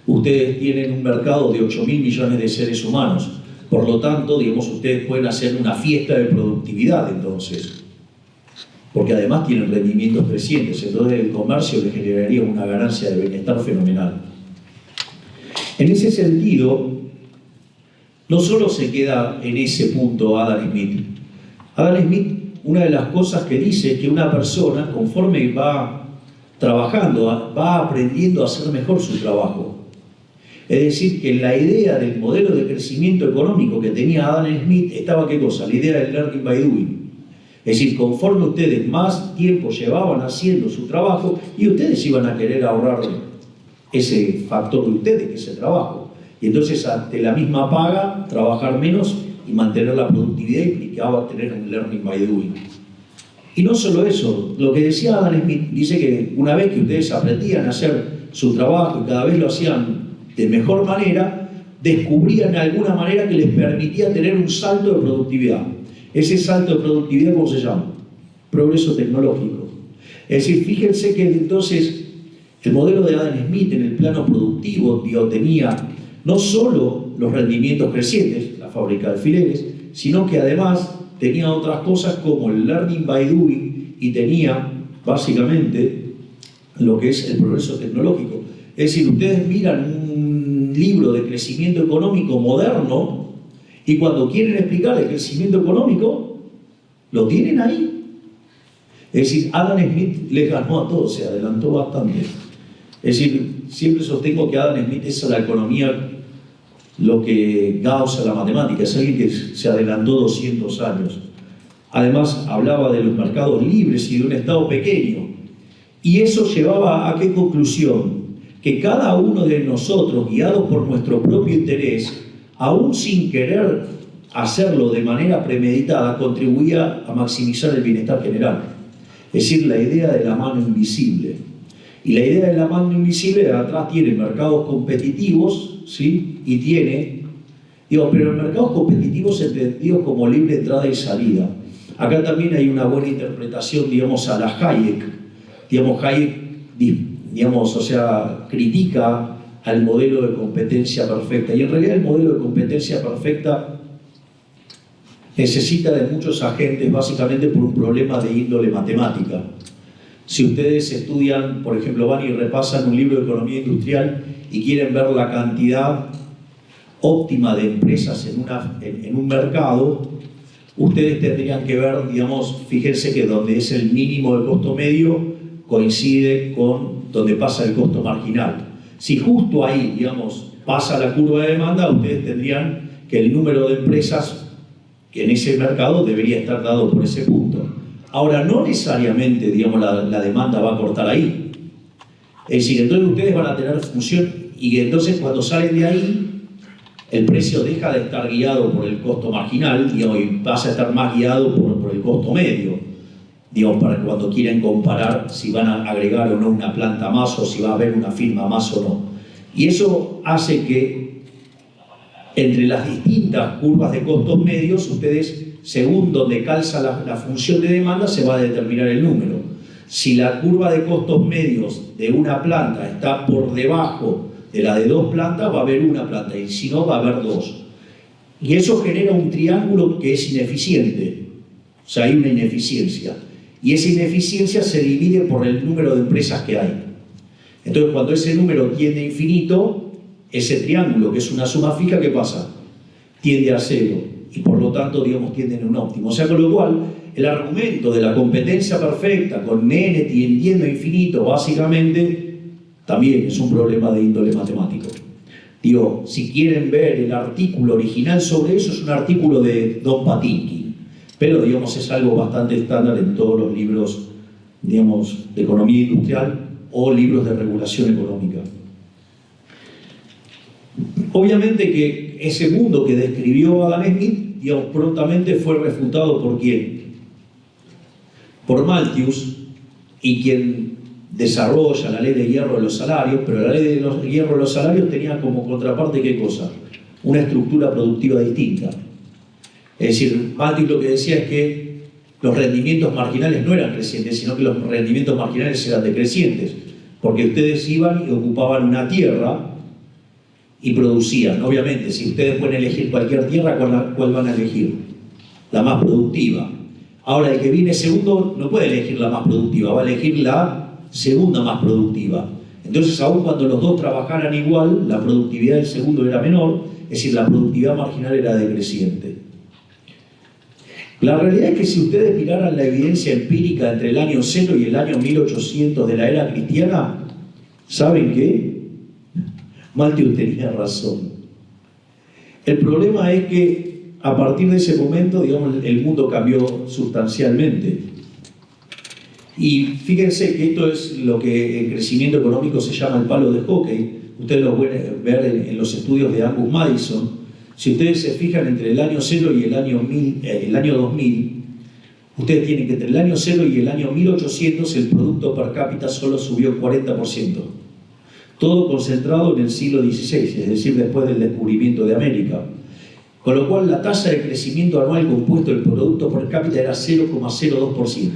S1: ustedes tienen un mercado de 8.000 millones de seres humanos. Por lo tanto, digamos, ustedes pueden hacer una fiesta de productividad entonces. Porque además tienen rendimientos crecientes. Entonces el comercio les generaría una ganancia de bienestar fenomenal. En ese sentido, no solo se queda en ese punto Adam Smith. Adam Smith, una de las cosas que dice es que una persona, conforme va trabajando, va aprendiendo a hacer mejor su trabajo. Es decir, que en la idea del modelo de crecimiento económico que tenía Adam Smith estaba ¿qué cosa? La idea del learning by doing. Es decir, conforme ustedes más tiempo llevaban haciendo su trabajo, y ustedes iban a querer ahorrar ese factor de ustedes, que es el trabajo. Y entonces, ante la misma paga, trabajar menos y mantener la productividad implicaba tener un learning by doing. Y no solo eso, lo que decía Adam Smith, dice que una vez que ustedes aprendían a hacer su trabajo y cada vez lo hacían de mejor manera, descubrían de alguna manera que les permitía tener un salto de productividad. Ese salto de productividad, ¿cómo se llama? Progreso tecnológico. Es decir, fíjense que entonces el modelo de Adam Smith en el plano productivo tenía no solo los rendimientos crecientes, la fábrica de alfileres, sino que además tenía otras cosas como el learning by doing y tenía básicamente lo que es el progreso tecnológico. Es decir, ustedes miran un libro de crecimiento económico moderno y cuando quieren explicar el crecimiento económico, lo tienen ahí. Es decir, Adam Smith les ganó a todos, se adelantó bastante. Es decir, siempre sostengo que Adam Smith es a la economía lo que Gauss a la matemática, es alguien que se adelantó 200 años. Además, hablaba de los mercados libres y de un Estado pequeño. Y eso llevaba a qué conclusión? Que cada uno de nosotros, guiados por nuestro propio interés, aún sin querer hacerlo de manera premeditada, contribuía a maximizar el bienestar general. Es decir, la idea de la mano invisible. Y la idea de la mano invisible de atrás tiene mercados competitivos, ¿sí? Y tiene, pero en mercados competitivos entendidos como libre entrada y salida. Acá también hay una buena interpretación, digamos, a la Hayek. Hayek, o sea, critica al modelo de competencia perfecta. Y en realidad el modelo de competencia perfecta necesita de muchos agentes, básicamente por un problema de índole matemática. Si ustedes estudian, por ejemplo, van y repasan un libro de economía industrial y quieren ver la cantidad óptima de empresas en un mercado, ustedes tendrían que ver, digamos, fíjense que donde es el mínimo de costo medio coincide con donde pasa el costo marginal. Si justo ahí, digamos, pasa la curva de demanda, ustedes tendrían que el número de empresas que en ese mercado debería estar dado por ese punto. Ahora, no necesariamente, digamos, la demanda va a cortar ahí. Es decir, entonces ustedes van a tener función y entonces cuando salen de ahí, el precio deja de estar guiado por el costo marginal, digamos, y pasa a estar más guiado por el costo medio, digamos, para cuando quieran comparar si van a agregar o no una planta más o si va a haber una firma más o no. Y eso hace que entre las distintas curvas de costos medios, ustedes, según donde calza la función de demanda, se va a determinar el número. Si la curva de costos medios de una planta está por debajo de la de dos plantas, va a haber una planta, y si no, va a haber dos. Y eso genera un triángulo que es ineficiente. O sea, hay una ineficiencia. Y esa ineficiencia se divide por el número de empresas que hay. Entonces, cuando ese número tiende a infinito, ese triángulo, que es una suma fija, ¿qué pasa? Tiende a cero. Y por lo tanto, digamos, tienden a un óptimo. O sea, con lo cual, el argumento de la competencia perfecta con n tendiendo a infinito, básicamente, también es un problema de índole matemático. Digo, si quieren ver el artículo original sobre eso, es un artículo de Don Patinkin. Pero, digamos, es algo bastante estándar en todos los libros, digamos, de economía industrial o libros de regulación económica. Obviamente que ese mundo que describió Adam Smith digamos, prontamente fue refutado ¿por quién? Por Malthus, y quien desarrolla la ley de hierro de los salarios, pero la ley de hierro de los salarios tenía como contraparte ¿qué cosa? Una estructura productiva distinta. Es decir, Malthus lo que decía es que los rendimientos marginales no eran crecientes, sino que los rendimientos marginales eran decrecientes, porque ustedes iban y ocupaban una tierra y producían. Obviamente, si ustedes pueden elegir cualquier tierra, ¿cuál van a elegir? La más productiva. Ahora, el que viene segundo no puede elegir la más productiva, va a elegir la segunda más productiva. Entonces, aun cuando los dos trabajaran igual, la productividad del segundo era menor, es decir, la productividad marginal era decreciente. La realidad es que si ustedes miraran la evidencia empírica entre el año 0 y el año 1800 de la era cristiana, ¿saben qué? Malthus tenía razón. El problema es que a partir de ese momento, digamos, el mundo cambió sustancialmente. Y fíjense que esto es lo que en crecimiento económico se llama el palo de hockey. Ustedes lo pueden ver en los estudios de Angus Madison. Si ustedes se fijan entre el año 0 y el año 2000, ustedes tienen que entre el año 0 y el año 1800 el producto per cápita solo subió 40%. Todo concentrado en el siglo XVI, es decir, después del descubrimiento de América. Con lo cual la tasa de crecimiento anual compuesto del producto per cápita era 0,02%.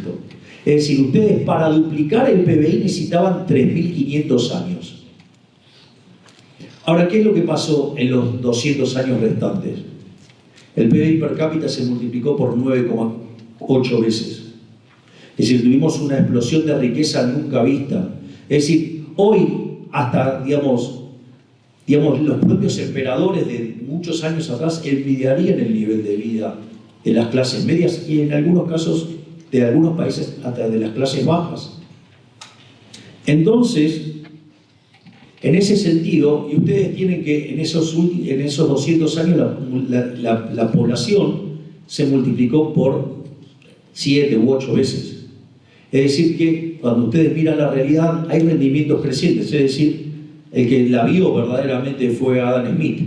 S1: Es decir, ustedes para duplicar el PBI necesitaban 3.500 años. Ahora, ¿qué es lo que pasó en los 200 años restantes? El PBI per cápita se multiplicó por 9,8 veces. Es decir, tuvimos una explosión de riqueza nunca vista. Es decir, hoy, hasta, digamos, los propios emperadores de muchos años atrás envidiarían el nivel de vida de las clases medias y en algunos casos de algunos países hasta de las clases bajas. Entonces, en ese sentido, y ustedes tienen que en esos 200 años la población se multiplicó por 7 u 8 veces. Es decir que cuando ustedes miran la realidad hay rendimientos crecientes, es decir, el que la vio verdaderamente fue Adam Smith,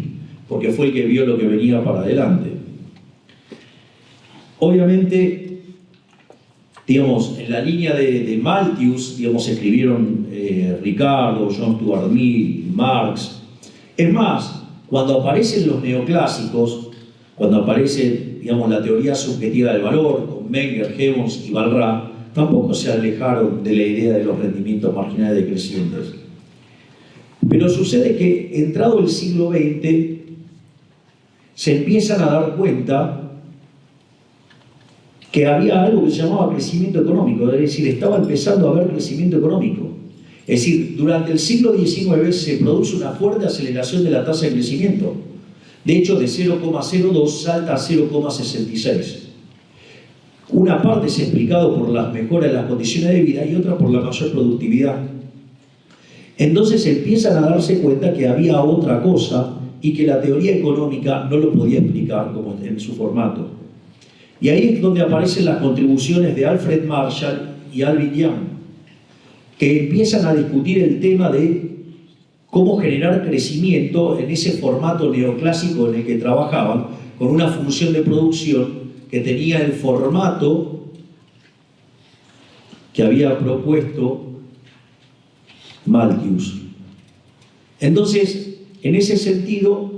S1: porque fue el que vio lo que venía para adelante. Obviamente, digamos, en la línea de Malthus, digamos, escribieron Ricardo, John Stuart Mill, Marx. Es más, cuando aparecen los neoclásicos, cuando aparece, digamos, la teoría subjetiva del valor, con Menger, Gibbons y Walras, tampoco se alejaron de la idea de los rendimientos marginales decrecientes. Pero sucede que, entrado el siglo XX, se empiezan a dar cuenta que había algo que se llamaba crecimiento económico, es decir, estaba empezando a haber crecimiento económico. Es decir, durante el siglo XIX se produce una fuerte aceleración de la tasa de crecimiento. De hecho, de 0,02 salta a 0,66. Una parte es explicado por las mejoras en las condiciones de vida y otra por la mayor productividad. Entonces empiezan a darse cuenta que había otra cosa y que la teoría económica no lo podía explicar como en su formato. Y ahí es donde aparecen las contribuciones de Alfred Marshall y Alvin Young, que empiezan a discutir el tema de cómo generar crecimiento en ese formato neoclásico en el que trabajaban, con una función de producción que tenía el formato que había propuesto Malthus. Entonces, en ese sentido,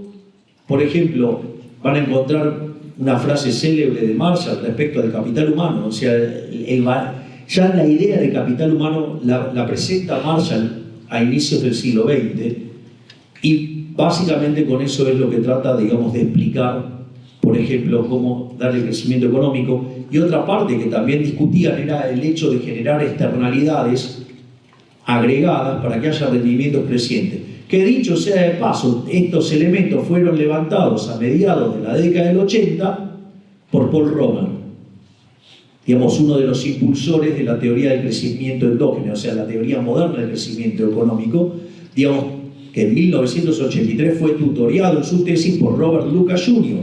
S1: por ejemplo, van a encontrar una frase célebre de Marshall respecto al capital humano. O sea, ya la idea de capital humano la presenta Marshall a inicios del siglo XX y básicamente con eso es lo que trata, digamos, de explicar, por ejemplo, cómo darle crecimiento económico. Y otra parte que también discutían era el hecho de generar externalidades agregadas para que haya rendimientos crecientes. Que dicho sea de paso, estos elementos fueron levantados a mediados de la década del 80 por Paul Romer, digamos, uno de los impulsores de la teoría del crecimiento endógeno, o sea, la teoría moderna del crecimiento económico, digamos, que en 1983 fue tutoriado en su tesis por Robert Lucas Jr.,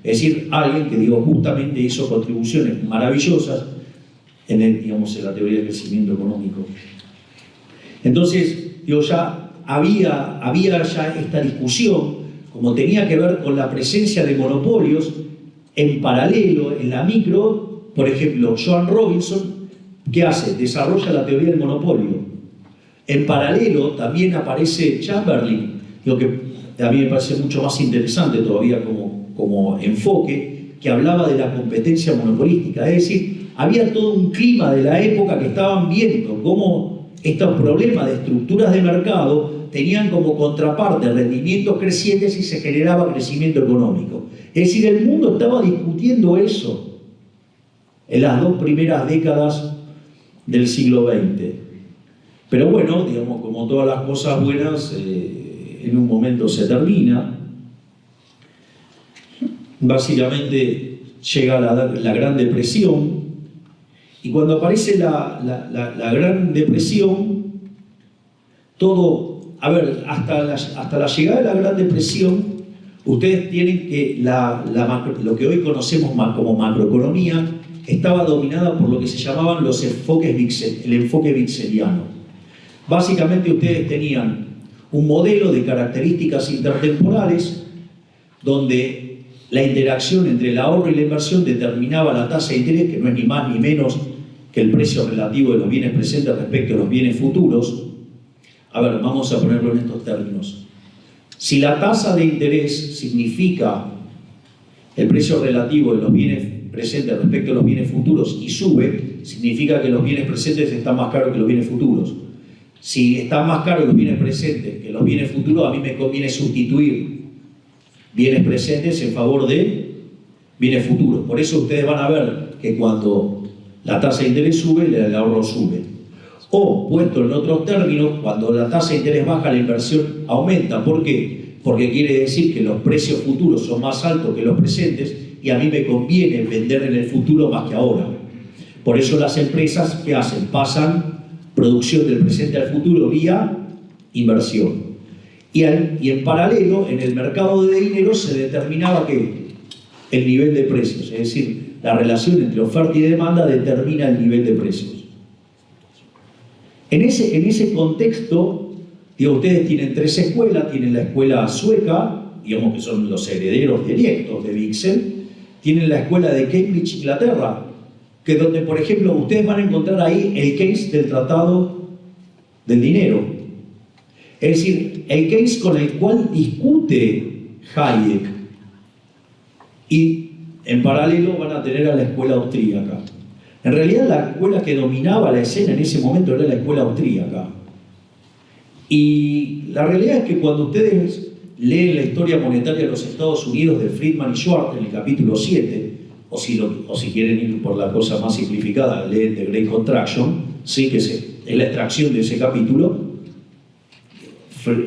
S1: es decir, alguien que, digo, justamente hizo contribuciones maravillosas en la teoría del crecimiento económico. Entonces, digo, ya había ya esta discusión, como tenía que ver con la presencia de monopolios en paralelo, en la micro, por ejemplo, Joan Robinson, ¿qué hace? Desarrolla la teoría del monopolio. En paralelo también aparece Chamberlain, lo que a mí me parece mucho más interesante todavía como enfoque, que hablaba de la competencia monopolística. Es decir, había todo un clima de la época que estaban viendo cómo estos problemas de estructuras de mercado tenían como contraparte rendimientos crecientes y se generaba crecimiento económico. Es decir, el mundo estaba discutiendo eso en las 2 primeras décadas del siglo XX. Pero bueno, digamos, como todas las cosas buenas, en un momento se termina. Básicamente llega la Gran Depresión, y cuando aparece la Gran Depresión, todo, a ver, hasta la llegada de la Gran Depresión, ustedes tienen que lo que hoy conocemos como macroeconomía estaba dominada por lo que se llamaban el enfoque vixeliano. Básicamente ustedes tenían un modelo de características intertemporales donde la interacción entre el ahorro y la inversión determinaba la tasa de interés, que no es ni más ni menos que el precio relativo de los bienes presentes respecto a los bienes futuros. A ver, vamos a ponerlo en estos términos. Si la tasa de interés significa el precio relativo de los bienes presentes respecto a los bienes futuros y sube, significa que los bienes presentes están más caros que los bienes futuros. Si están más caros los bienes presentes que los bienes futuros, a mí me conviene sustituir bienes presentes en favor de bienes futuros. Por eso ustedes van a ver que cuando la tasa de interés sube, el ahorro sube. O, puesto en otros términos, cuando la tasa de interés baja, la inversión aumenta. ¿Por qué? Porque quiere decir que los precios futuros son más altos que los presentes y a mí me conviene vender en el futuro más que ahora. Por eso las empresas, ¿qué hacen? Pasan producción del presente al futuro vía inversión. Y en paralelo, en el mercado de dinero se determinaba que el nivel de precios, es decir, la relación entre oferta y demanda determina el nivel de precios. En ese contexto, digo, ustedes tienen 3 escuelas, tienen la escuela sueca, digamos que son los herederos directos de Wicksell, tienen la escuela de Cambridge, Inglaterra, que donde, por ejemplo, ustedes van a encontrar ahí el case del Tratado del Dinero. Es decir, el case con el cual discute Hayek. Y en paralelo van a tener a la escuela austríaca. En realidad la escuela que dominaba la escena en ese momento era la escuela austríaca. Y la realidad es que cuando ustedes leen la historia monetaria de los Estados Unidos de Friedman y Schwartz en el capítulo 7, o si quieren ir por la cosa más simplificada, leen The Great Contraction, sí, que es la extracción de ese capítulo.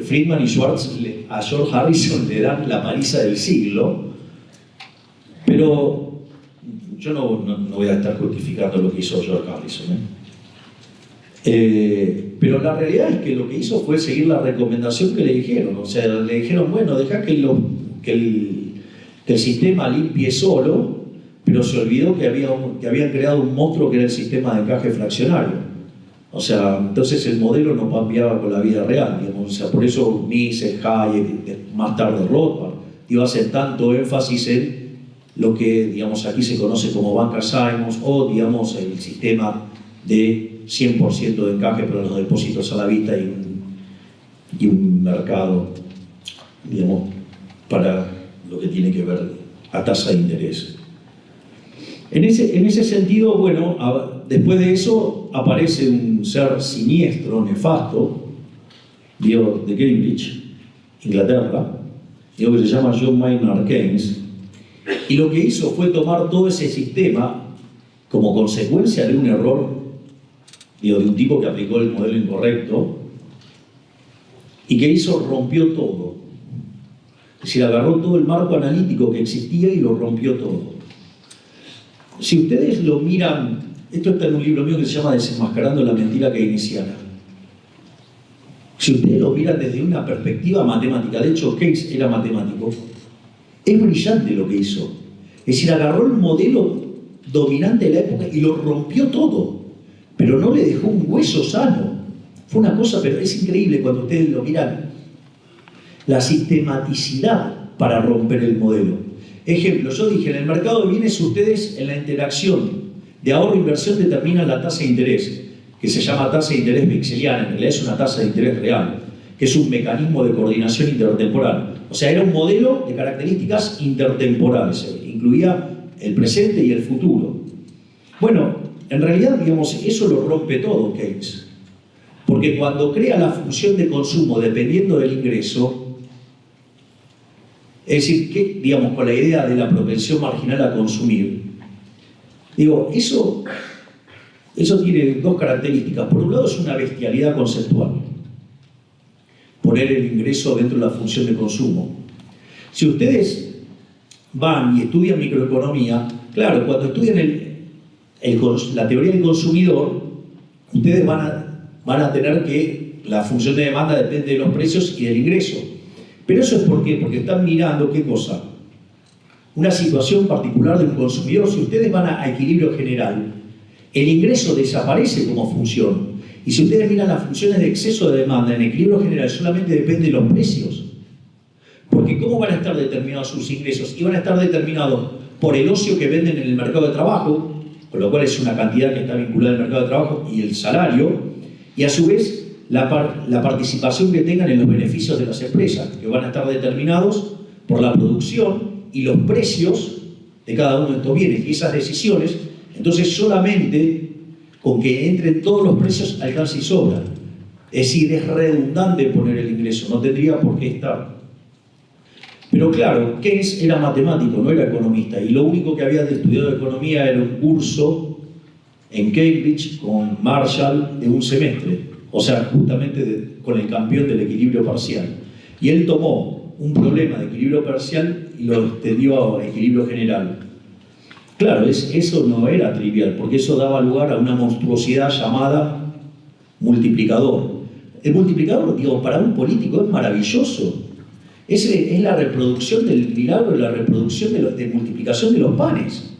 S1: Friedman y Schwartz a George Harrison le dan la paliza del siglo, pero yo no voy a estar justificando lo que hizo George Harrison, pero la realidad es que lo que hizo fue seguir la recomendación que le dijeron. O sea, le dijeron, bueno, deja que el sistema limpie solo, pero se olvidó que habían creado un monstruo que era el sistema de encaje fraccionario. O sea, entonces el modelo no cambiaba con la vida real, digamos. O sea, por eso Mises, Hayek, más tarde Rothbard, hacen tanto énfasis en lo que, digamos, aquí se conoce como banca Simons, o, digamos, el sistema de 100% de encaje para los depósitos a la vista y un mercado, digamos, para lo que tiene que ver a tasa de interés. En ese sentido, bueno, después de eso aparece un ser siniestro, nefasto, de Cambridge, Inglaterra, que se llama John Maynard Keynes, y lo que hizo fue tomar todo ese sistema como consecuencia de un error, de un tipo que aplicó el modelo incorrecto, y que rompió todo. Es decir, agarró todo el marco analítico que existía y lo rompió todo. Si ustedes lo miran, esto está en un libro mío que se llama Desenmascarando la mentira keynesiana. Si ustedes lo miran desde una perspectiva matemática, de hecho Keynes era matemático, es brillante lo que hizo. Es decir, agarró el modelo dominante de la época y lo rompió todo, pero no le dejó un hueso sano. Fue una cosa, pero es increíble cuando ustedes lo miran, la sistematicidad para romper el modelo. Ejemplo, yo dije, en el mercado de bienes ustedes en la interacción de ahorro e inversión determinan la tasa de interés, que se llama tasa de interés vexeliana, en realidad es una tasa de interés real, que es un mecanismo de coordinación intertemporal. O sea, era un modelo de características intertemporales, incluía el presente y el futuro. Bueno, en realidad, digamos, eso lo rompe todo Keynes. Porque cuando crea la función de consumo dependiendo del ingreso, es decir, que, digamos, con la idea de la propensión marginal a consumir, digo, eso tiene dos características. Por un lado es una bestialidad conceptual, poner el ingreso dentro de la función de consumo. Si ustedes van y estudian microeconomía, claro, cuando estudian la teoría del consumidor, ustedes van a tener que la función de demanda depende de los precios y del ingreso. Pero eso es ¿por qué? Porque están mirando, ¿qué cosa? Una situación particular de un consumidor. Si ustedes van a equilibrio general, el ingreso desaparece como función. Y si ustedes miran las funciones de exceso de demanda en equilibrio general, solamente depende de los precios. Porque ¿cómo van a estar determinados sus ingresos? Y van a estar determinados por el ocio que venden en el mercado de trabajo, con lo cual es una cantidad que está vinculada al mercado de trabajo, y el salario, y a su vez la participación que tengan en los beneficios de las empresas, que van a estar determinados por la producción y los precios de cada uno de estos bienes. Y esas decisiones, entonces solamente con que entren todos los precios alcanza y sobra. Es decir, es redundante poner el ingreso, no tendría por qué estar. Pero claro, Keynes era matemático, no era economista, y lo único que había estudiado economía era un curso en Cambridge con Marshall de un semestre, o sea, justamente con el campeón del equilibrio parcial. Y él tomó un problema de equilibrio parcial y lo extendió a equilibrio general. Claro, eso no era trivial, porque eso daba lugar a una monstruosidad llamada multiplicador. El multiplicador, digo, para un político es maravilloso. Es la reproducción del milagro, la reproducción de multiplicación de los panes.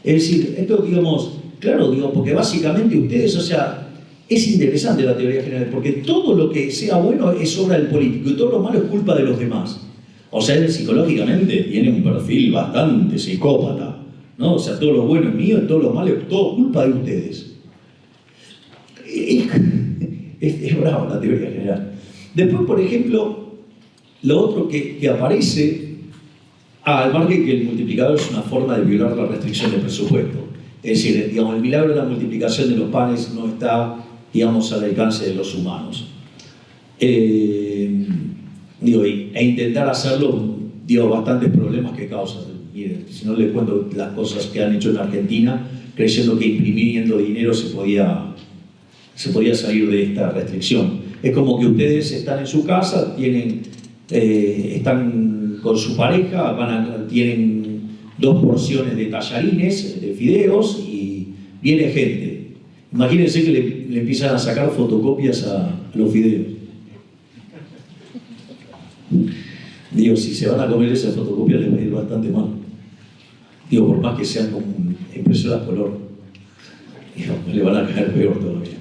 S1: Es decir, esto, digamos, claro, digo, porque básicamente ustedes, o sea, es interesante la teoría general, porque todo lo que sea bueno es obra del político y todo lo malo es culpa de los demás. O sea, él psicológicamente tiene un perfil bastante psicópata, ¿no? O sea, todo lo bueno es mío y todo lo malo es todo culpa de ustedes. Es bravo la teoría general. Después, por ejemplo, lo otro que aparece, al margen que el multiplicador es una forma de violar la restricción del presupuesto. Es decir, digamos, el milagro de la multiplicación de los panes no está, digamos, al alcance de los humanos. E intentar hacerlo, digo, bastantes problemas que causa. Miren, si no les cuento las cosas que han hecho en Argentina, creyendo que imprimiendo dinero se podía salir de esta restricción. Es como que ustedes están en su casa, están con su pareja, tienen 2 porciones de tallarines, de fideos, y viene gente. Imagínense que le empiezan a sacar fotocopias a los fideos. Digo, si se van a comer esas fotocopias les va a ir bastante mal. Digo, por más que sean como impresoras color, digo, le van a caer peor todavía.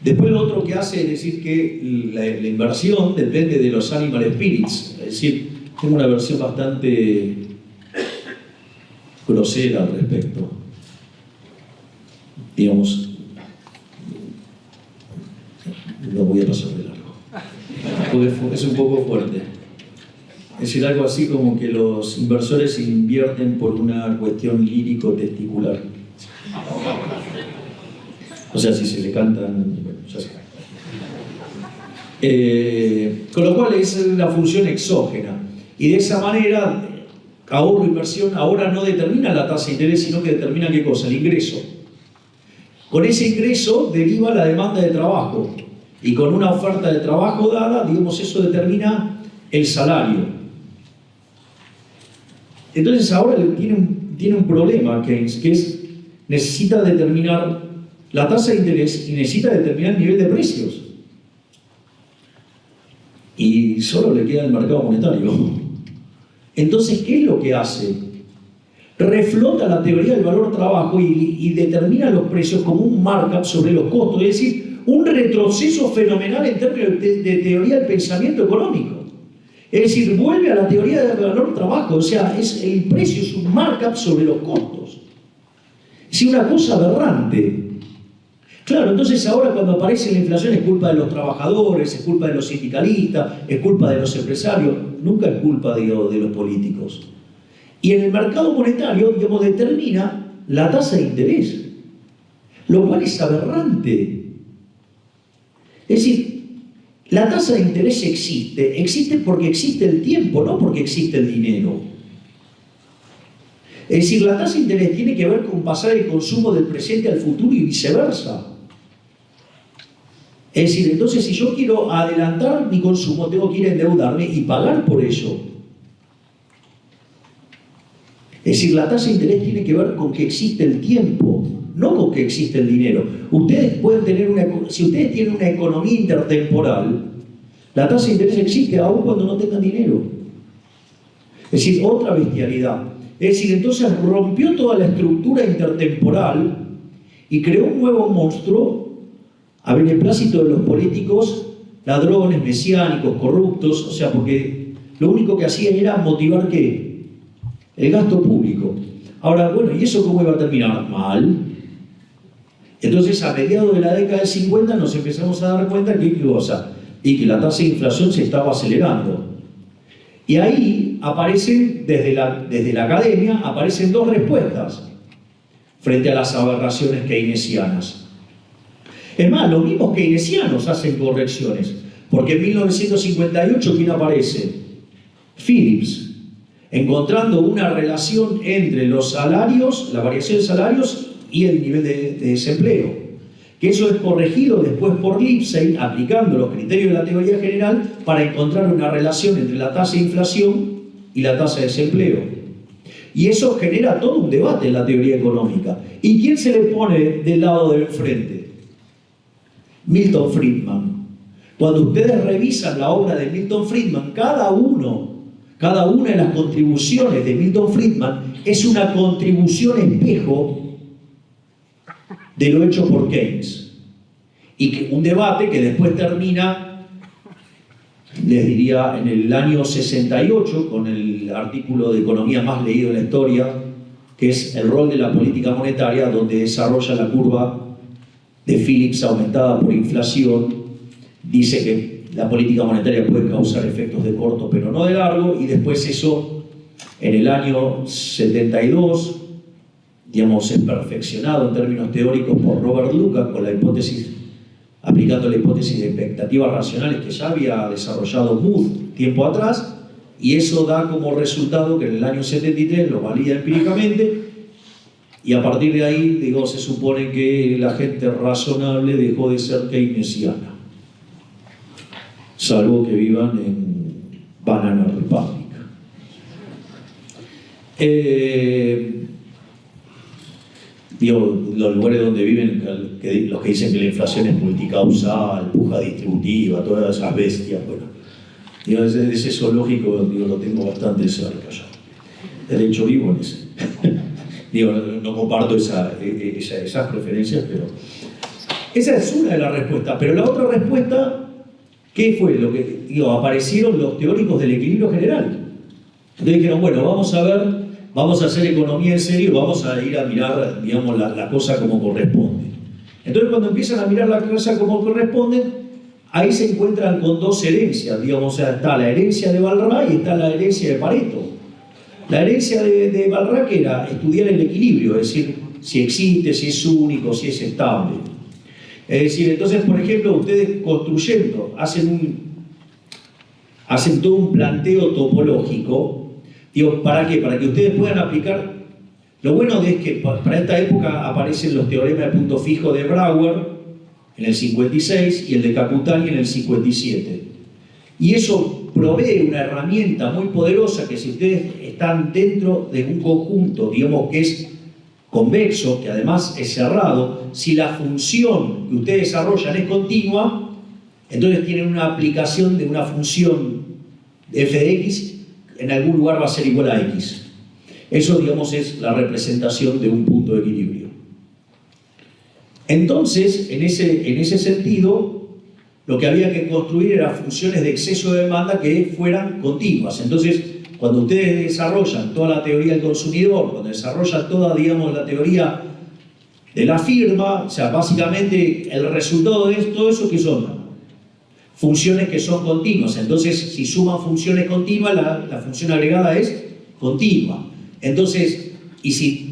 S1: Después lo otro que hace es decir que la inversión depende de los animal spirits. Es decir, tengo una versión bastante grosera al respecto. Digamos, no voy a pasar de largo, porque es un poco fuerte. Es decir, algo así como que los inversores invierten por una cuestión lírico-testicular. O sea, si se le cantan, bueno, ya se con lo cual es la función exógena. Y de esa manera, ahorro e inversión ahora no determina la tasa de interés, sino que determina ¿qué cosa? El ingreso. Con ese ingreso deriva la demanda de trabajo. Y con una oferta de trabajo dada, digamos, eso determina el salario. Entonces ahora tiene un problema Keynes, que es necesita determinar la tasa de interés y necesita determinar el nivel de precios. Y solo le queda el mercado monetario. Entonces, ¿qué es lo que hace? Reflota la teoría del valor trabajo y determina los precios como un markup sobre los costos, es decir, un retroceso fenomenal en términos de teoría del pensamiento económico. Es decir, vuelve a la teoría del valor trabajo, o sea, el precio es un markup sobre los costos. Es una cosa aberrante. Claro, entonces ahora cuando aparece la inflación es culpa de los trabajadores, es culpa de los sindicalistas, es culpa de los empresarios, nunca es culpa, digo, de los políticos. Y en el mercado monetario, digamos, determina la tasa de interés, lo cual es aberrante. Es decir, la tasa de interés existe porque existe el tiempo, no porque existe el dinero. Es decir, la tasa de interés tiene que ver con pasar el consumo del presente al futuro y viceversa. Es decir, entonces si yo quiero adelantar mi consumo, tengo que ir a endeudarme y pagar por ello. Es decir, la tasa de interés tiene que ver con que existe el tiempo, no con que existe el dinero. Ustedes pueden tener si ustedes tienen una economía intertemporal, la tasa de interés existe aún cuando no tengan dinero. Es decir, otra bestialidad. Es decir, entonces rompió toda la estructura intertemporal y creó un nuevo monstruo a beneplácito de los políticos, ladrones, mesiánicos, corruptos, o sea, porque lo único que hacían era motivar ¿qué? El gasto público. Ahora, bueno, ¿y eso cómo iba a terminar? Mal. Entonces, a mediados de la década del 50 nos empezamos a dar cuenta que que la tasa de inflación se estaba acelerando. Y ahí aparecen, desde la academia, aparecen dos respuestas frente a las aberraciones keynesianas. Es más, los mismos keynesianos hacen correcciones, porque en 1958, ¿quién aparece? Phillips, encontrando una relación entre los salarios, la variación de salarios y el nivel de desempleo. Que eso es corregido después por Lipsey, aplicando los criterios de la teoría general, para encontrar una relación entre la tasa de inflación y la tasa de desempleo. Y eso genera todo un debate en la teoría económica. ¿Y quién se le pone del lado del frente? Milton Friedman. Cuando ustedes revisan la obra de Milton Friedman, cada una de las contribuciones de Milton Friedman es una contribución espejo de lo hecho por Keynes. Y un debate que después termina, les diría, en el año 68, con el artículo de economía más leído de la historia, que es el rol de la política monetaria, donde desarrolla la curva de Phillips aumentada por inflación. Dice que la política monetaria puede causar efectos de corto pero no de largo, y después eso, en el año 72, digamos, es perfeccionado en términos teóricos por Robert Lucas con la hipótesis, aplicando la hipótesis de expectativas racionales que ya había desarrollado Mood tiempo atrás, y eso da como resultado que en el año 73 lo valida empíricamente, y a partir de ahí, digo, se supone que la gente razonable dejó de ser keynesiana, salvo que vivan en Banana Republic. Los lugares donde viven, los que dicen que la inflación es multicausal, puja distributiva, todas esas bestias, bueno, ese zoológico, lo tengo bastante cerca ya. De hecho, vivo en ese. No comparto esas preferencias, pero esa es una de las respuestas. Pero la otra respuesta, ¿qué fue? Aparecieron los teóricos del equilibrio general. Entonces dijeron, bueno, vamos a hacer economía en serio, vamos a ir a mirar, digamos, la cosa como corresponde. Entonces, cuando empiezan a mirar la cosa como corresponde, ahí se encuentran con dos herencias, digamos, o sea, está la herencia de Balrach y está la herencia de Pareto. La herencia de Balrach era estudiar el equilibrio, es decir, si existe, si es único, si es estable. Es decir, entonces, por ejemplo, ustedes construyendo, hacen todo un planteo topológico. Digo, ¿para qué? Para que ustedes puedan aplicar. Lo bueno es que para esta época aparecen los teoremas de punto fijo de Brouwer en el 56 y el de Caputani en el 57. Y eso provee una herramienta muy poderosa que, si ustedes están dentro de un conjunto, digamos, que es convexo, que además es cerrado, si la función que ustedes desarrollan es continua, entonces tienen una aplicación de una función f de x, en algún lugar va a ser igual a x. Eso, digamos, es la representación de un punto de equilibrio. Entonces, en ese sentido, lo que había que construir eran funciones de exceso de demanda que fueran continuas. Entonces, cuando ustedes desarrollan toda la teoría del consumidor, cuando desarrollan toda, digamos, la teoría de la firma, o sea, básicamente el resultado de todo eso, ¿qué son? Funciones que son continuas. Entonces, si suman funciones continuas, la función agregada es continua. Entonces, y si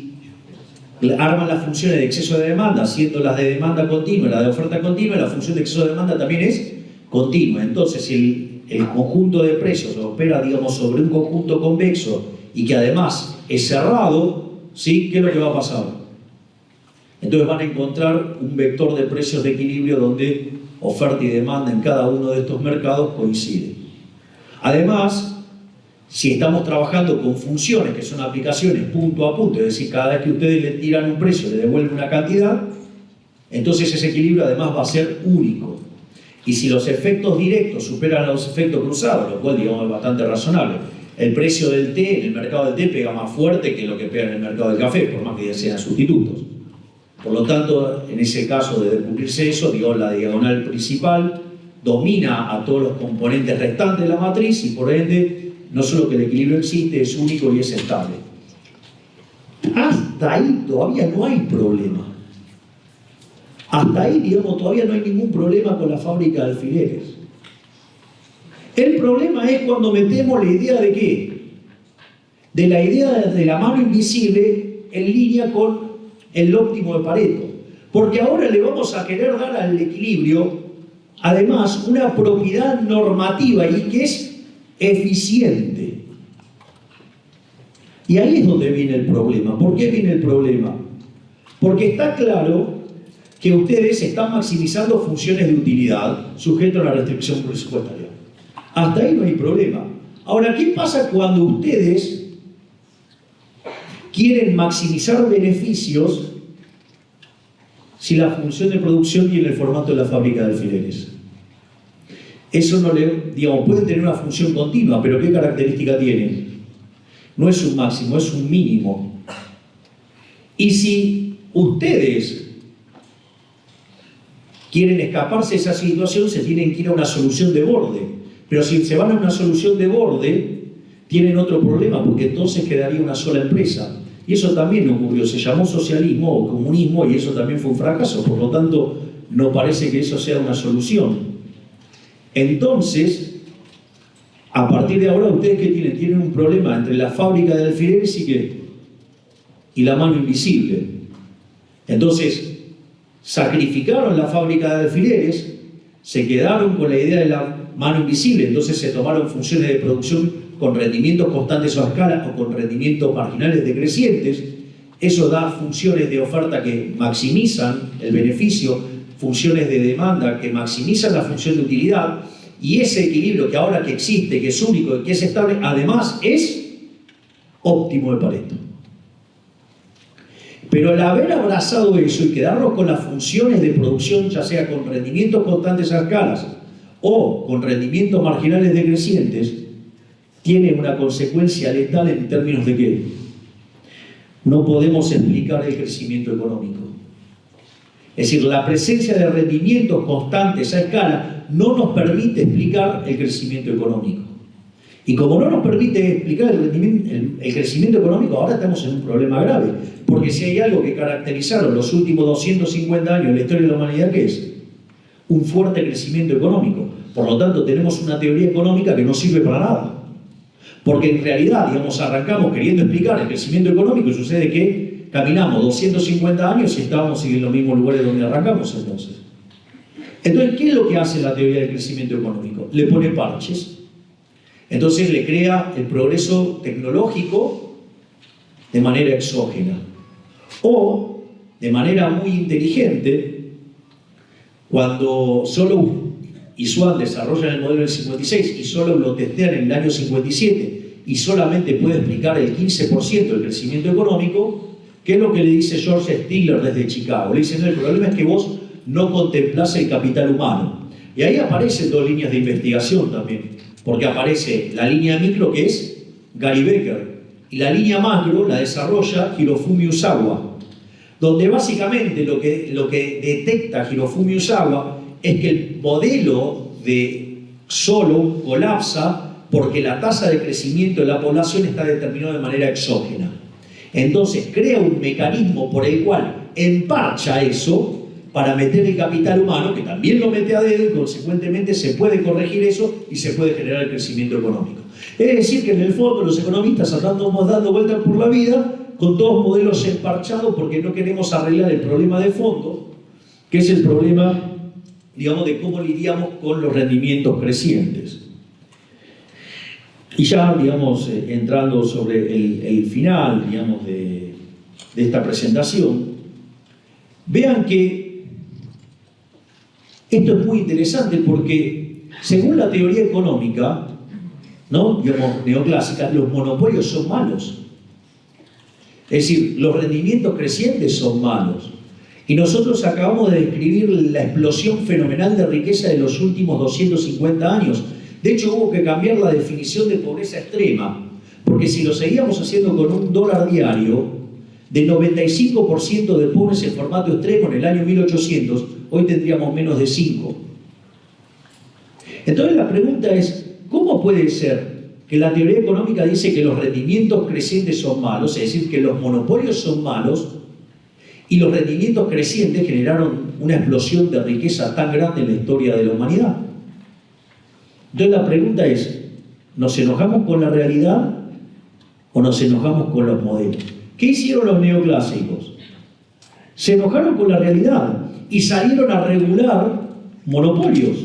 S1: arman las funciones de exceso de demanda, siendo las de demanda continua y la de oferta continua, la función de exceso de demanda también es continua. Entonces, si el conjunto de precios opera, digamos, sobre un conjunto convexo y que además es cerrado, ¿sí? ¿Qué es lo que va a pasar? Entonces van a encontrar un vector de precios de equilibrio donde oferta y demanda en cada uno de estos mercados coinciden. Además, si estamos trabajando con funciones que son aplicaciones punto a punto, es decir, cada vez que ustedes le tiran un precio, le devuelven una cantidad, entonces ese equilibrio además va a ser único. Y si los efectos directos superan a los efectos cruzados, lo cual, digamos, es bastante razonable, el precio del té en el mercado del té pega más fuerte que lo que pega en el mercado del café, por más que sean sustitutos. Por lo tanto, en ese caso de cumplirse eso, digamos, la diagonal principal domina a todos los componentes restantes de la matriz y por ende, no solo que el equilibrio existe, es único y es estable. Hasta ahí todavía no hay problema. Hasta ahí, digamos, todavía no hay ningún problema con la fábrica de alfileres. El problema es cuando metemos la idea de ¿qué? De la idea de la mano invisible en línea con el óptimo de Pareto. Porque ahora le vamos a querer dar al equilibrio, además, una propiedad normativa y que es eficiente. Y ahí es donde viene el problema. ¿Por qué viene el problema? Porque está claro que ustedes están maximizando funciones de utilidad sujeto a la restricción presupuestaria. Hasta ahí no hay problema. Ahora, ¿qué pasa cuando ustedes quieren maximizar beneficios si la función de producción tiene el formato de la fábrica de alfileres? Eso no le, digamos, pueden tener una función continua, pero ¿qué característica tiene? No es un máximo, es un mínimo. Y si ustedes quieren escaparse de esa situación, se tienen que ir a una solución de borde. Pero si se van a una solución de borde, tienen otro problema, porque entonces quedaría una sola empresa. Y eso también ocurrió, se llamó socialismo o comunismo y eso también fue un fracaso, por lo tanto no parece que eso sea una solución. Entonces, a partir de ahora, ¿ustedes qué tienen? Tienen un problema entre la fábrica de alfileres y la mano invisible. Entonces, sacrificaron la fábrica de alfileres, se quedaron con la idea de la mano invisible, entonces se tomaron funciones de producción con rendimientos constantes o a escala o con rendimientos marginales decrecientes. Eso da funciones de oferta que maximizan el beneficio, funciones de demanda que maximizan la función de utilidad, y ese equilibrio que ahora que existe, que es único y que es estable, además es óptimo de Pareto. Pero el haber abrazado eso y quedarnos con las funciones de producción, ya sea con rendimientos constantes a escalas o con rendimientos marginales decrecientes, tiene una consecuencia letal en términos de que no podemos explicar el crecimiento económico. Es decir, la presencia de rendimientos constantes a escala no nos permite explicar el crecimiento económico. Y como no nos permite explicar el crecimiento económico, ahora estamos en un problema grave. Porque si hay algo que caracterizaron los últimos 250 años de la historia de la humanidad, ¿qué es? Un fuerte crecimiento económico. Por lo tanto, tenemos una teoría económica que no sirve para nada. Porque en realidad, digamos, arrancamos queriendo explicar el crecimiento económico y sucede que caminamos 250 años y estábamos en los mismos lugares donde arrancamos entonces. Entonces, ¿qué es lo que hace la teoría del crecimiento económico? Le pone parches. Entonces le crea el progreso tecnológico de manera exógena. O, de manera muy inteligente, cuando solo y Swan desarrollan el modelo del 56 y solo lo testean en el año 57 y solamente puede explicar el 15% del crecimiento económico, ¿qué es lo que le dice George Stigler desde Chicago? Le dicen, no, el problema es que vos no contemplás el capital humano. Y ahí aparecen dos líneas de investigación también, porque aparece la línea micro, que es Gary Becker, y la línea macro la desarrolla Hirofumi Usawa, donde básicamente lo que detecta Hirofumi Usawa es que el modelo de solo colapsa porque la tasa de crecimiento de la población está determinada de manera exógena. Entonces crea un mecanismo por el cual emparcha eso para meter el capital humano, que también lo mete a dedo, y consecuentemente se puede corregir eso y se puede generar el crecimiento económico. Es decir, que en el fondo los economistas andamos dando vueltas por la vida con todos modelos emparchados porque no queremos arreglar el problema de fondo, que es el problema, digamos, de cómo lidiamos con los rendimientos crecientes. Y ya, digamos, entrando sobre el final, digamos, de esta presentación, vean que esto es muy interesante porque, según la teoría económica, ¿no?, digamos, neoclásica, los monopolios son malos. Es decir, los rendimientos crecientes son malos. Y nosotros acabamos de describir la explosión fenomenal de riqueza de los últimos 250 años. De hecho, hubo que cambiar la definición de pobreza extrema, porque si lo seguíamos haciendo con $1 diario, de 95% de pobres en formato extremo en el año 1800, hoy tendríamos menos de 5. Entonces la pregunta es, ¿cómo puede ser que la teoría económica dice que los rendimientos crecientes son malos, es decir, que los monopolios son malos, y los rendimientos crecientes generaron una explosión de riqueza tan grande en la historia de la humanidad? Entonces la pregunta es, ¿nos enojamos con la realidad o nos enojamos con los modelos? ¿Qué hicieron los neoclásicos? Se enojaron con la realidad y salieron a regular monopolios.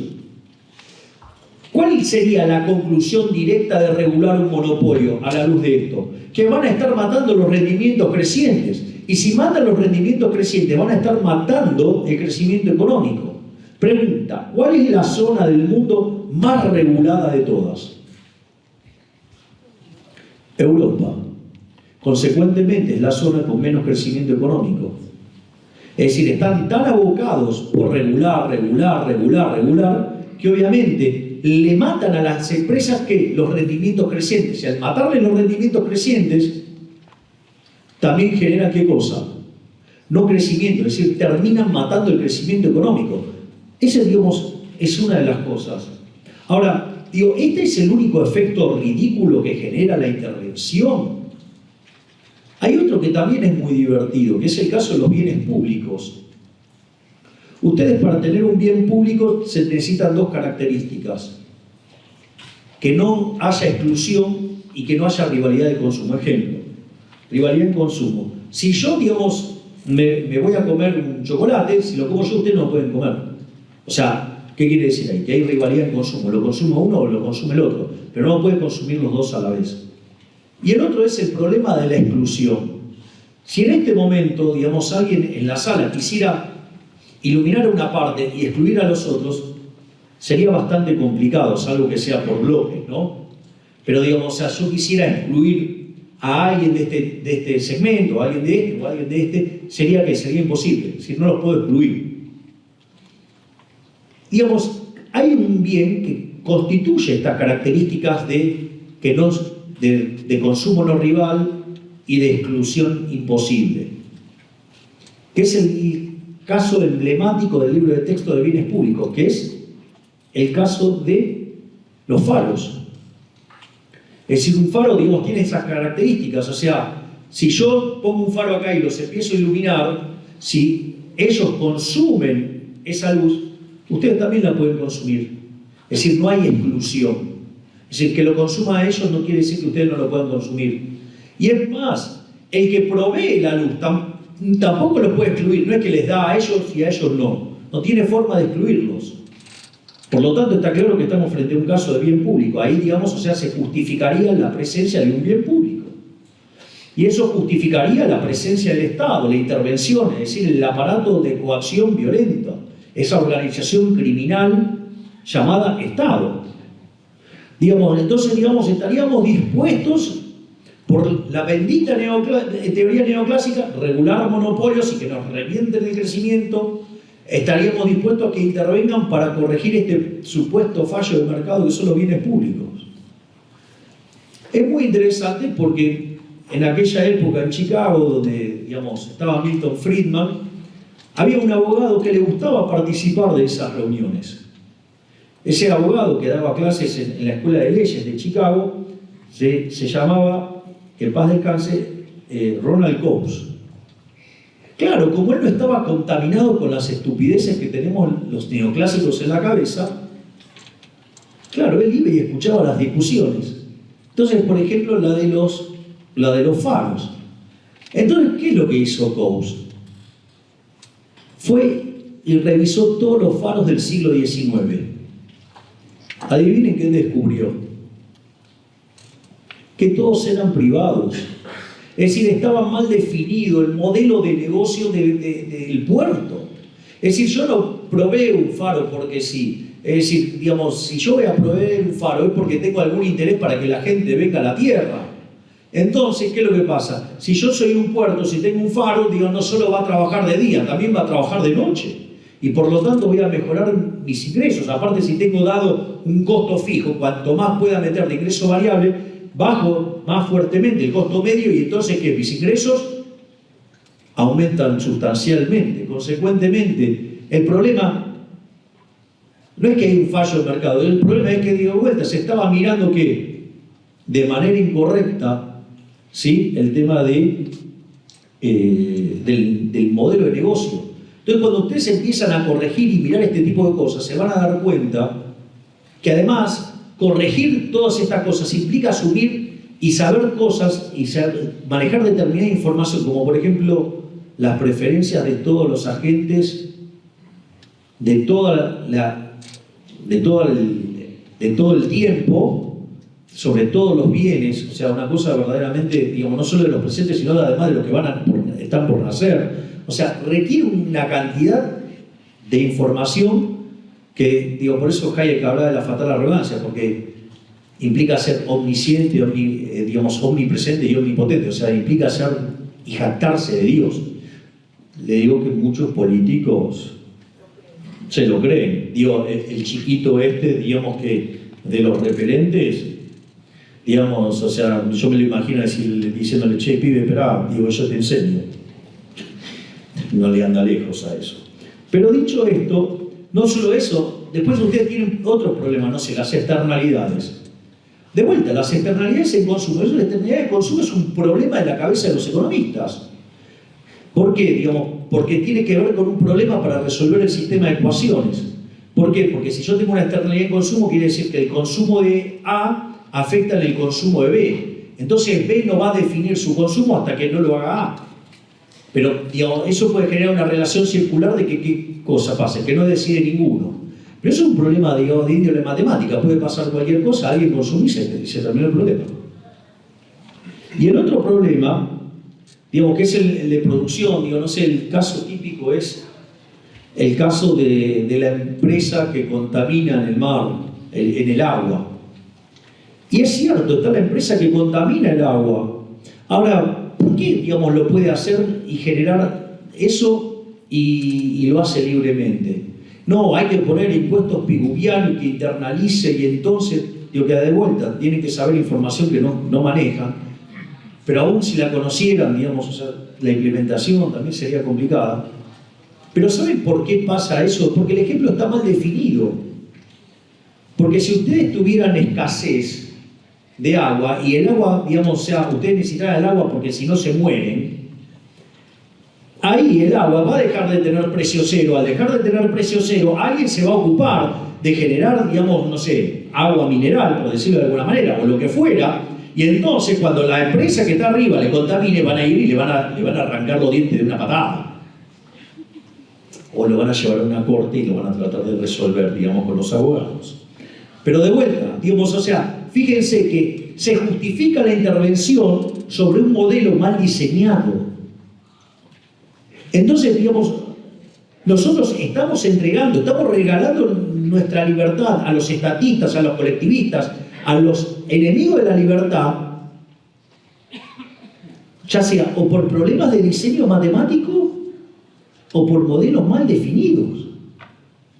S1: ¿Cuál sería la conclusión directa de regular un monopolio a la luz de esto? Que van a estar matando los rendimientos crecientes. Y si matan los rendimientos crecientes, van a estar matando el crecimiento económico. Pregunta, ¿cuál es la zona del mundo más regulada de todas? Europa. Consecuentemente, es la zona con menos crecimiento económico. Es decir, están tan abocados por regular, que obviamente le matan a las empresas que los rendimientos crecientes. Y al matarle los rendimientos crecientes, también generan ¿qué cosa? No crecimiento, es decir, terminan matando el crecimiento económico. Ese, digamos, es una de las cosas. Ahora, digo, ¿este es el único efecto ridículo que genera la intervención? Hay otro que también es muy divertido, que es el caso de los bienes públicos. Ustedes, para tener un bien público se necesitan dos características: que no haya exclusión y que no haya rivalidad de consumo. Ejemplo, rivalidad en consumo. Si yo, digamos, me voy a comer un chocolate, si lo como yo, ustedes no lo pueden comer. O sea, ¿qué quiere decir ahí? Que hay rivalidad en consumo. Lo consume uno o lo consume el otro, pero no puede consumir los dos a la vez. Y el otro es el problema de la exclusión. Si en este momento, digamos, alguien en la sala quisiera iluminar una parte y excluir a los otros, sería bastante complicado, salvo que sea por bloques, ¿no? Pero, digamos, o sea, yo quisiera excluir a alguien de este segmento, a alguien de este o a alguien de este, sería imposible, si no los puedo excluir. Digamos, hay un bien que constituye estas características de consumo no rival y de exclusión imposible, que es el caso emblemático del libro de texto de bienes públicos, que es el caso de los faros. Es decir, un faro, digamos, tiene esas características. O sea, si yo pongo un faro acá y los empiezo a iluminar, si ellos consumen esa luz, ustedes también la pueden consumir. Es decir, no hay exclusión. Es decir, que lo consuma a ellos no quiere decir que ustedes no lo puedan consumir. Y es más, el que provee la luz tampoco lo puede excluir. No es que les da a ellos y a ellos no. No tiene forma de excluirlos. Por lo tanto, está claro que estamos frente a un caso de bien público. Ahí, digamos, o sea, se justificaría la presencia de un bien público. Y eso justificaría la presencia del Estado, la intervención, es decir, el aparato de coacción violenta, esa organización criminal llamada Estado. Digamos, entonces, digamos, estaríamos dispuestos, por la bendita teoría neoclásica, regular monopolios y que nos revienten el crecimiento. Estaríamos dispuestos a que intervengan para corregir este supuesto fallo de mercado que son los bienes públicos. Es muy interesante porque en aquella época en Chicago, donde, digamos, estaba Milton Friedman, había un abogado que le gustaba participar de esas reuniones. Ese abogado que daba clases en la Escuela de Leyes de Chicago se llamaba, que en paz descanse, Ronald Coase. Claro, como él no estaba contaminado con las estupideces que tenemos los neoclásicos en la cabeza, claro, él iba y escuchaba las discusiones. Entonces, por ejemplo, la de los faros. Entonces, ¿qué es lo que hizo Coase? Fue y revisó todos los faros del siglo XIX. Adivinen qué descubrió. Que todos eran privados. Es decir, estaba mal definido el modelo de negocio del puerto. Es decir, yo no proveo un faro porque sí. Es decir, digamos, si yo voy a proveer un faro es porque tengo algún interés para que la gente venga a la tierra. Entonces, ¿qué es lo que pasa? Si yo soy un puerto, si tengo un faro, digo, no solo va a trabajar de día, también va a trabajar de noche. Y por lo tanto voy a mejorar mis ingresos. Aparte, si tengo dado un costo fijo, cuanto más pueda meter de ingreso variable, bajo más fuertemente el costo medio y entonces que mis ingresos aumentan sustancialmente. Consecuentemente, el problema no es que hay un fallo del mercado, el problema es que, de vuelta, se estaba mirando que de manera incorrecta, ¿sí?, el tema del modelo de negocio. Entonces, cuando ustedes empiezan a corregir y mirar este tipo de cosas, se van a dar cuenta que además corregir todas estas cosas implica asumir y saber cosas y manejar determinada información, como por ejemplo las preferencias de todos los agentes de todo el tiempo, sobre todos los bienes, o sea, una cosa verdaderamente, digamos, no solo de los presentes, sino además de los que están por nacer. O sea, requiere una cantidad de información que, digo, por eso Hayek hablaba de la fatal arrogancia, porque implica ser omnisciente, omnipresente y omnipotente, o sea, implica ser y jactarse de Dios. Le digo que muchos políticos se lo creen. Digo, el chiquito digamos que de los repelentes, digamos, o sea, yo me lo imagino diciéndole, che, pibe, esperá, digo, yo te enseño. No le anda lejos a eso. Pero dicho esto, no solo eso, después ustedes tienen otros problemas, no sé, las externalidades. De vuelta, las externalidades en consumo. La externalidad de consumo es un problema de la cabeza de los economistas. ¿Por qué? Digamos, porque tiene que ver con un problema para resolver el sistema de ecuaciones. ¿Por qué? Porque si yo tengo una externalidad de consumo, quiere decir que el consumo de A afecta en el consumo de B. Entonces B no va a definir su consumo hasta que no lo haga A. Pero, digamos, eso puede generar una relación circular de que qué cosa pasa, que no decide ninguno. Pero eso es un problema, digamos, de índole matemática. Puede pasar cualquier cosa, alguien consume y se terminó el problema. Y el otro problema, digamos, que es el de producción, digo, no sé, el caso típico es el caso de la empresa que contamina en el mar, en el agua. Y es cierto, está la empresa que contamina el agua. Ahora, ¿por qué, digamos, lo puede hacer y generar eso y lo hace libremente? No, hay que poner impuestos piguvianos que internalice y entonces, digo, que de vuelta, tienen que saber información que no manejan, pero aún si la conocieran, digamos, o sea, la implementación también sería complicada. Pero ¿saben por qué pasa eso? Porque el ejemplo está mal definido. Porque si ustedes tuvieran escasez de agua, y el agua, digamos, o sea, ustedes necesitan el agua porque si no se mueren, ahí el agua va a dejar de tener precio cero. Al dejar de tener precio cero, alguien se va a ocupar de generar, digamos, no sé, agua mineral, por decirlo de alguna manera, o lo que fuera, y entonces cuando la empresa que está arriba le contamine, van a ir y le van a arrancar los dientes de una patada. O lo van a llevar a una corte y lo van a tratar de resolver, digamos, con los abogados. Pero de vuelta, digamos, o sea, fíjense que se justifica la intervención sobre un modelo mal diseñado. Entonces, digamos, nosotros estamos regalando nuestra libertad a los estatistas, a los colectivistas, a los enemigos de la libertad, ya sea o por problemas de diseño matemático o por modelos mal definidos.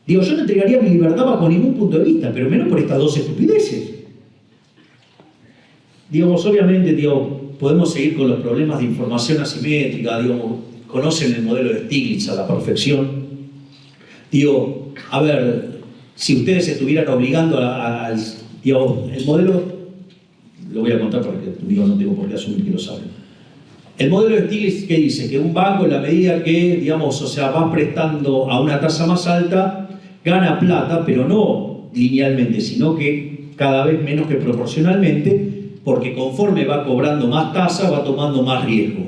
S1: Digo, yo no entregaría mi libertad bajo ningún punto de vista, pero menos por estas dos estupideces. Digamos, obviamente, digo, podemos seguir con los problemas de información asimétrica, digamos, conocen el modelo de Stiglitz a la perfección. Digo, a ver, si ustedes estuvieran obligando al... el modelo, lo voy a contar porque digo, no tengo por qué asumir que lo saben. El modelo de Stiglitz, ¿qué dice? Que un banco, en la medida que, digamos, o sea, va prestando a una tasa más alta, gana plata, pero no linealmente, sino que cada vez menos que proporcionalmente, porque conforme va cobrando más tasa, va tomando más riesgo.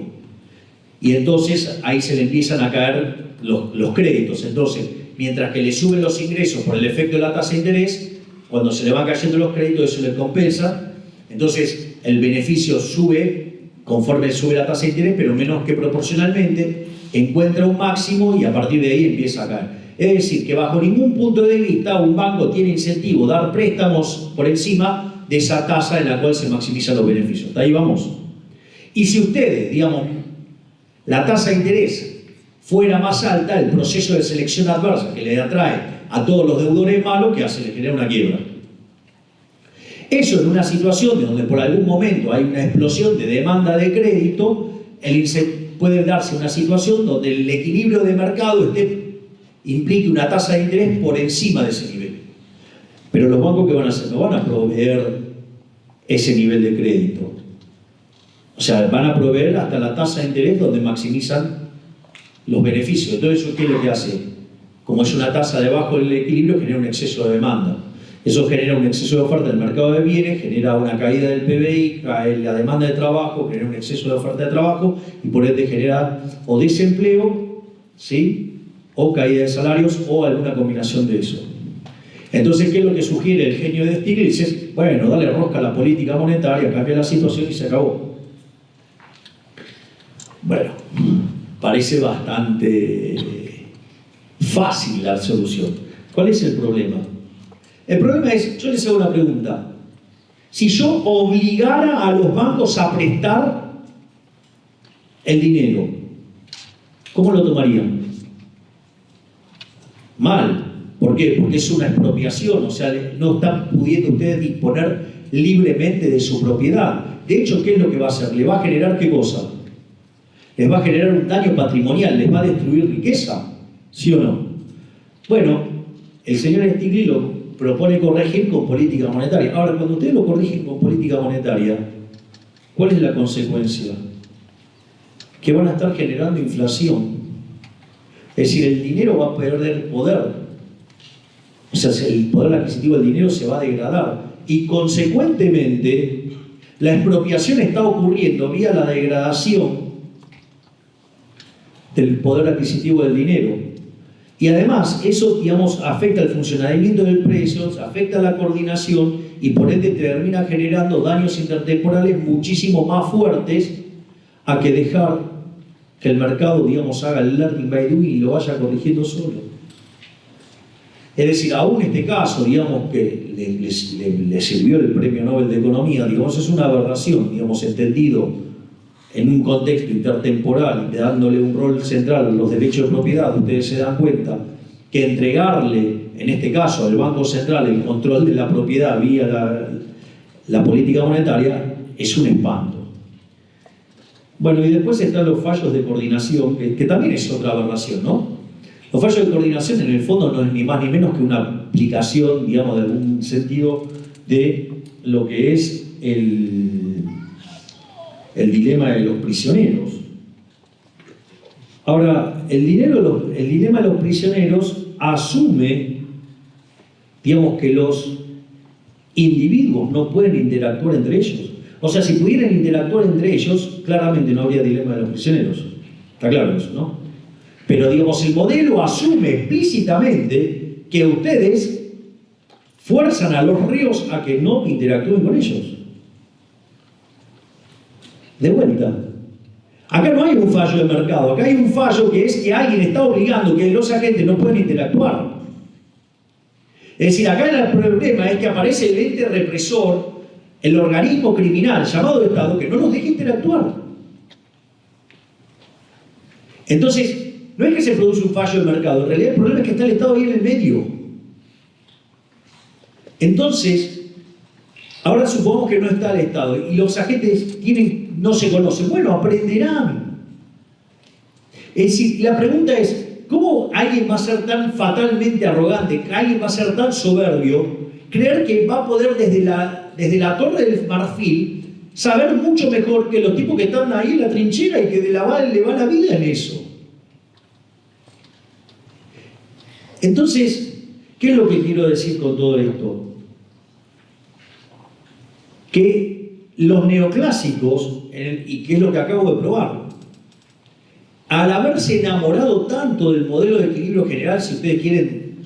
S1: Y entonces ahí se le empiezan a caer los créditos. Entonces, mientras que le suben los ingresos por el efecto de la tasa de interés, cuando se le van cayendo los créditos, eso le compensa. Entonces, el beneficio sube conforme sube la tasa de interés, pero menos que proporcionalmente, encuentra un máximo y a partir de ahí empieza a caer. Es decir, que bajo ningún punto de vista un banco tiene incentivo a dar préstamos por encima de esa tasa en la cual se maximizan los beneficios. ¿Hasta ahí vamos? Y si ustedes, digamos, la tasa de interés fuera más alta, el proceso de selección adversa que le atrae a todos los deudores malos, ¿qué hace? Le genera una quiebra. Eso en una situación donde por algún momento hay una explosión de demanda de crédito, puede darse una situación donde el equilibrio de mercado implique una tasa de interés por encima de ese nivel. Pero los bancos, ¿qué van a hacer? No van a proveer ese nivel de crédito. O sea, van a proveer hasta la tasa de interés donde maximizan los beneficios. Entonces, ¿qué es lo que hace? Como es una tasa debajo del equilibrio, genera un exceso de demanda. Eso genera un exceso de oferta en el mercado de bienes, genera una caída del PBI, cae la demanda de trabajo, genera un exceso de oferta de trabajo y por ende genera o desempleo, ¿sí?, o caída de salarios o alguna combinación de eso. Entonces, ¿qué es lo que sugiere el genio de Stiglitz? Es, bueno, dale rosca a la política monetaria, cambia la situación y se acabó. Bueno, parece bastante fácil la solución. ¿Cuál es el problema? El problema es, yo les hago una pregunta. Si yo obligara a los bancos a prestar el dinero, ¿cómo lo tomarían? Mal. ¿Por qué? Porque es una expropiación, o sea, no están pudiendo ustedes disponer libremente de su propiedad. De hecho, ¿qué es lo que va a hacer? ¿Le va a generar qué cosa? Les va a generar un daño patrimonial, les va a destruir riqueza, ¿sí o no? Bueno, el señor Stiglitz lo propone corregir con política monetaria. Ahora, cuando ustedes lo corrigen con política monetaria, ¿cuál es la consecuencia? Que van a estar generando inflación. Es decir, el dinero va a perder poder. O sea, el poder adquisitivo del dinero se va a degradar. Y consecuentemente, la expropiación está ocurriendo vía la degradación del poder adquisitivo del dinero. Y además, eso, digamos, afecta al funcionamiento del precio, afecta a la coordinación y por ende termina generando daños intertemporales muchísimo más fuertes a que dejar que el mercado, digamos, haga el learning by doing y lo vaya corrigiendo solo. Es decir, aún este caso, digamos, que le sirvió el premio Nobel de Economía, digamos, es una aberración, digamos, entendido en un contexto intertemporal, dándole un rol central a los derechos de propiedad. Ustedes se dan cuenta que entregarle, en este caso, al Banco Central el control de la propiedad vía la política monetaria es un espanto. Bueno, y después están los fallos de coordinación, que también es otra aberración, ¿no? Los fallos de coordinación en el fondo no es ni más ni menos que una aplicación, digamos, de algún sentido de lo que es el dilema de los prisioneros. Ahora, el dilema de los prisioneros asume, digamos, que los individuos no pueden interactuar entre ellos. O sea, si pudieran interactuar entre ellos, claramente no habría dilema de los prisioneros. Está claro eso, ¿no? Pero, digamos, el modelo asume explícitamente que ustedes fuerzan a los reos a que no interactúen con ellos. De vuelta. Acá no hay un fallo de mercado, acá hay un fallo que es que alguien está obligando que los agentes no pueden interactuar. Es decir, acá el problema es que aparece el ente represor, el organismo criminal llamado Estado, que no nos deja interactuar. Entonces, no es que se produce un fallo de mercado, en realidad el problema es que está el Estado ahí en el medio. Entonces, ahora supongamos que no está el Estado y los agentes no se conocen. Bueno, aprenderán. Es decir, la pregunta es, ¿cómo alguien va a ser tan fatalmente arrogante, alguien va a ser tan soberbio, creer que va a poder desde la Torre del Marfil saber mucho mejor que los tipos que están ahí en la trinchera y que le va la vida en eso? Entonces, ¿qué es lo que quiero decir con todo esto? Que los neoclásicos, y que es lo que acabo de probar, al haberse enamorado tanto del modelo de equilibrio general, si ustedes quieren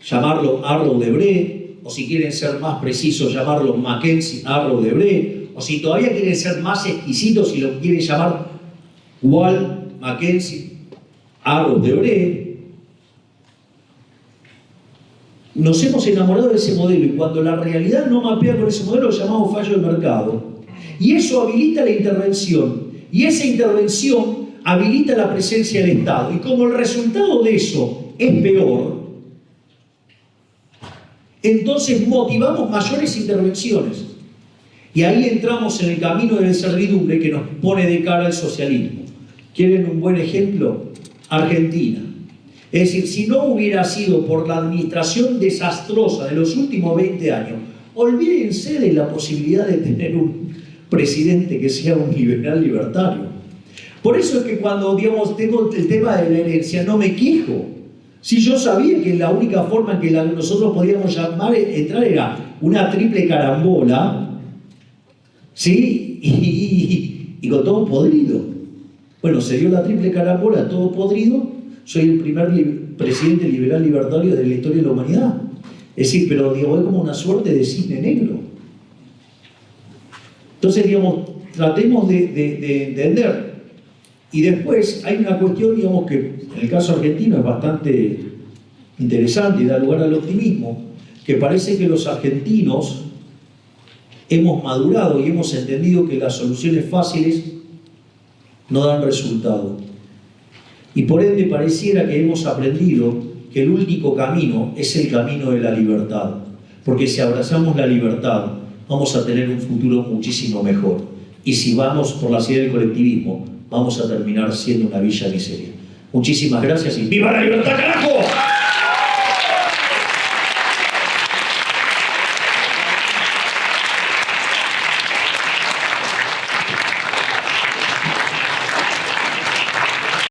S1: llamarlo Arrow-Debré, o si quieren ser más precisos, llamarlo Mackenzie-Arrow-Debré, o si todavía quieren ser más exquisitos y lo quieren llamar Wall-Mackenzie-Arrow-Debré, nos hemos enamorado de ese modelo, y cuando la realidad no mapea con ese modelo, lo llamamos fallo del mercado. Y eso habilita la intervención, y esa intervención habilita la presencia del Estado. Y como el resultado de eso es peor, entonces motivamos mayores intervenciones. Y ahí entramos en el camino de la servidumbre que nos pone de cara al socialismo. ¿Quieren un buen ejemplo? Argentina. Es decir, si no hubiera sido por la administración desastrosa de los últimos 20 años, olvídense de la posibilidad de tener un presidente que sea un liberal libertario. Por eso es que cuando, digamos, tengo el tema de la herencia, no me quejo. Si yo sabía que la única forma en que nosotros podíamos entrar era una triple carambola, ¿sí? Y con todo podrido. Bueno, se dio la triple carambola, todo podrido. Soy el primer presidente liberal libertario de la historia de la humanidad. Es decir, pero digo, es como una suerte de cisne negro. Entonces, digamos, tratemos de entender. Y después hay una cuestión, digamos, que en el caso argentino es bastante interesante y da lugar al optimismo, que parece que los argentinos hemos madurado y hemos entendido que las soluciones fáciles no dan resultado. Y por ende pareciera que hemos aprendido que el único camino es el camino de la libertad. Porque si abrazamos la libertad, vamos a tener un futuro muchísimo mejor. Y si vamos por la senda del colectivismo, vamos a terminar siendo una villa miseria. Muchísimas gracias y ¡viva la libertad, carajo!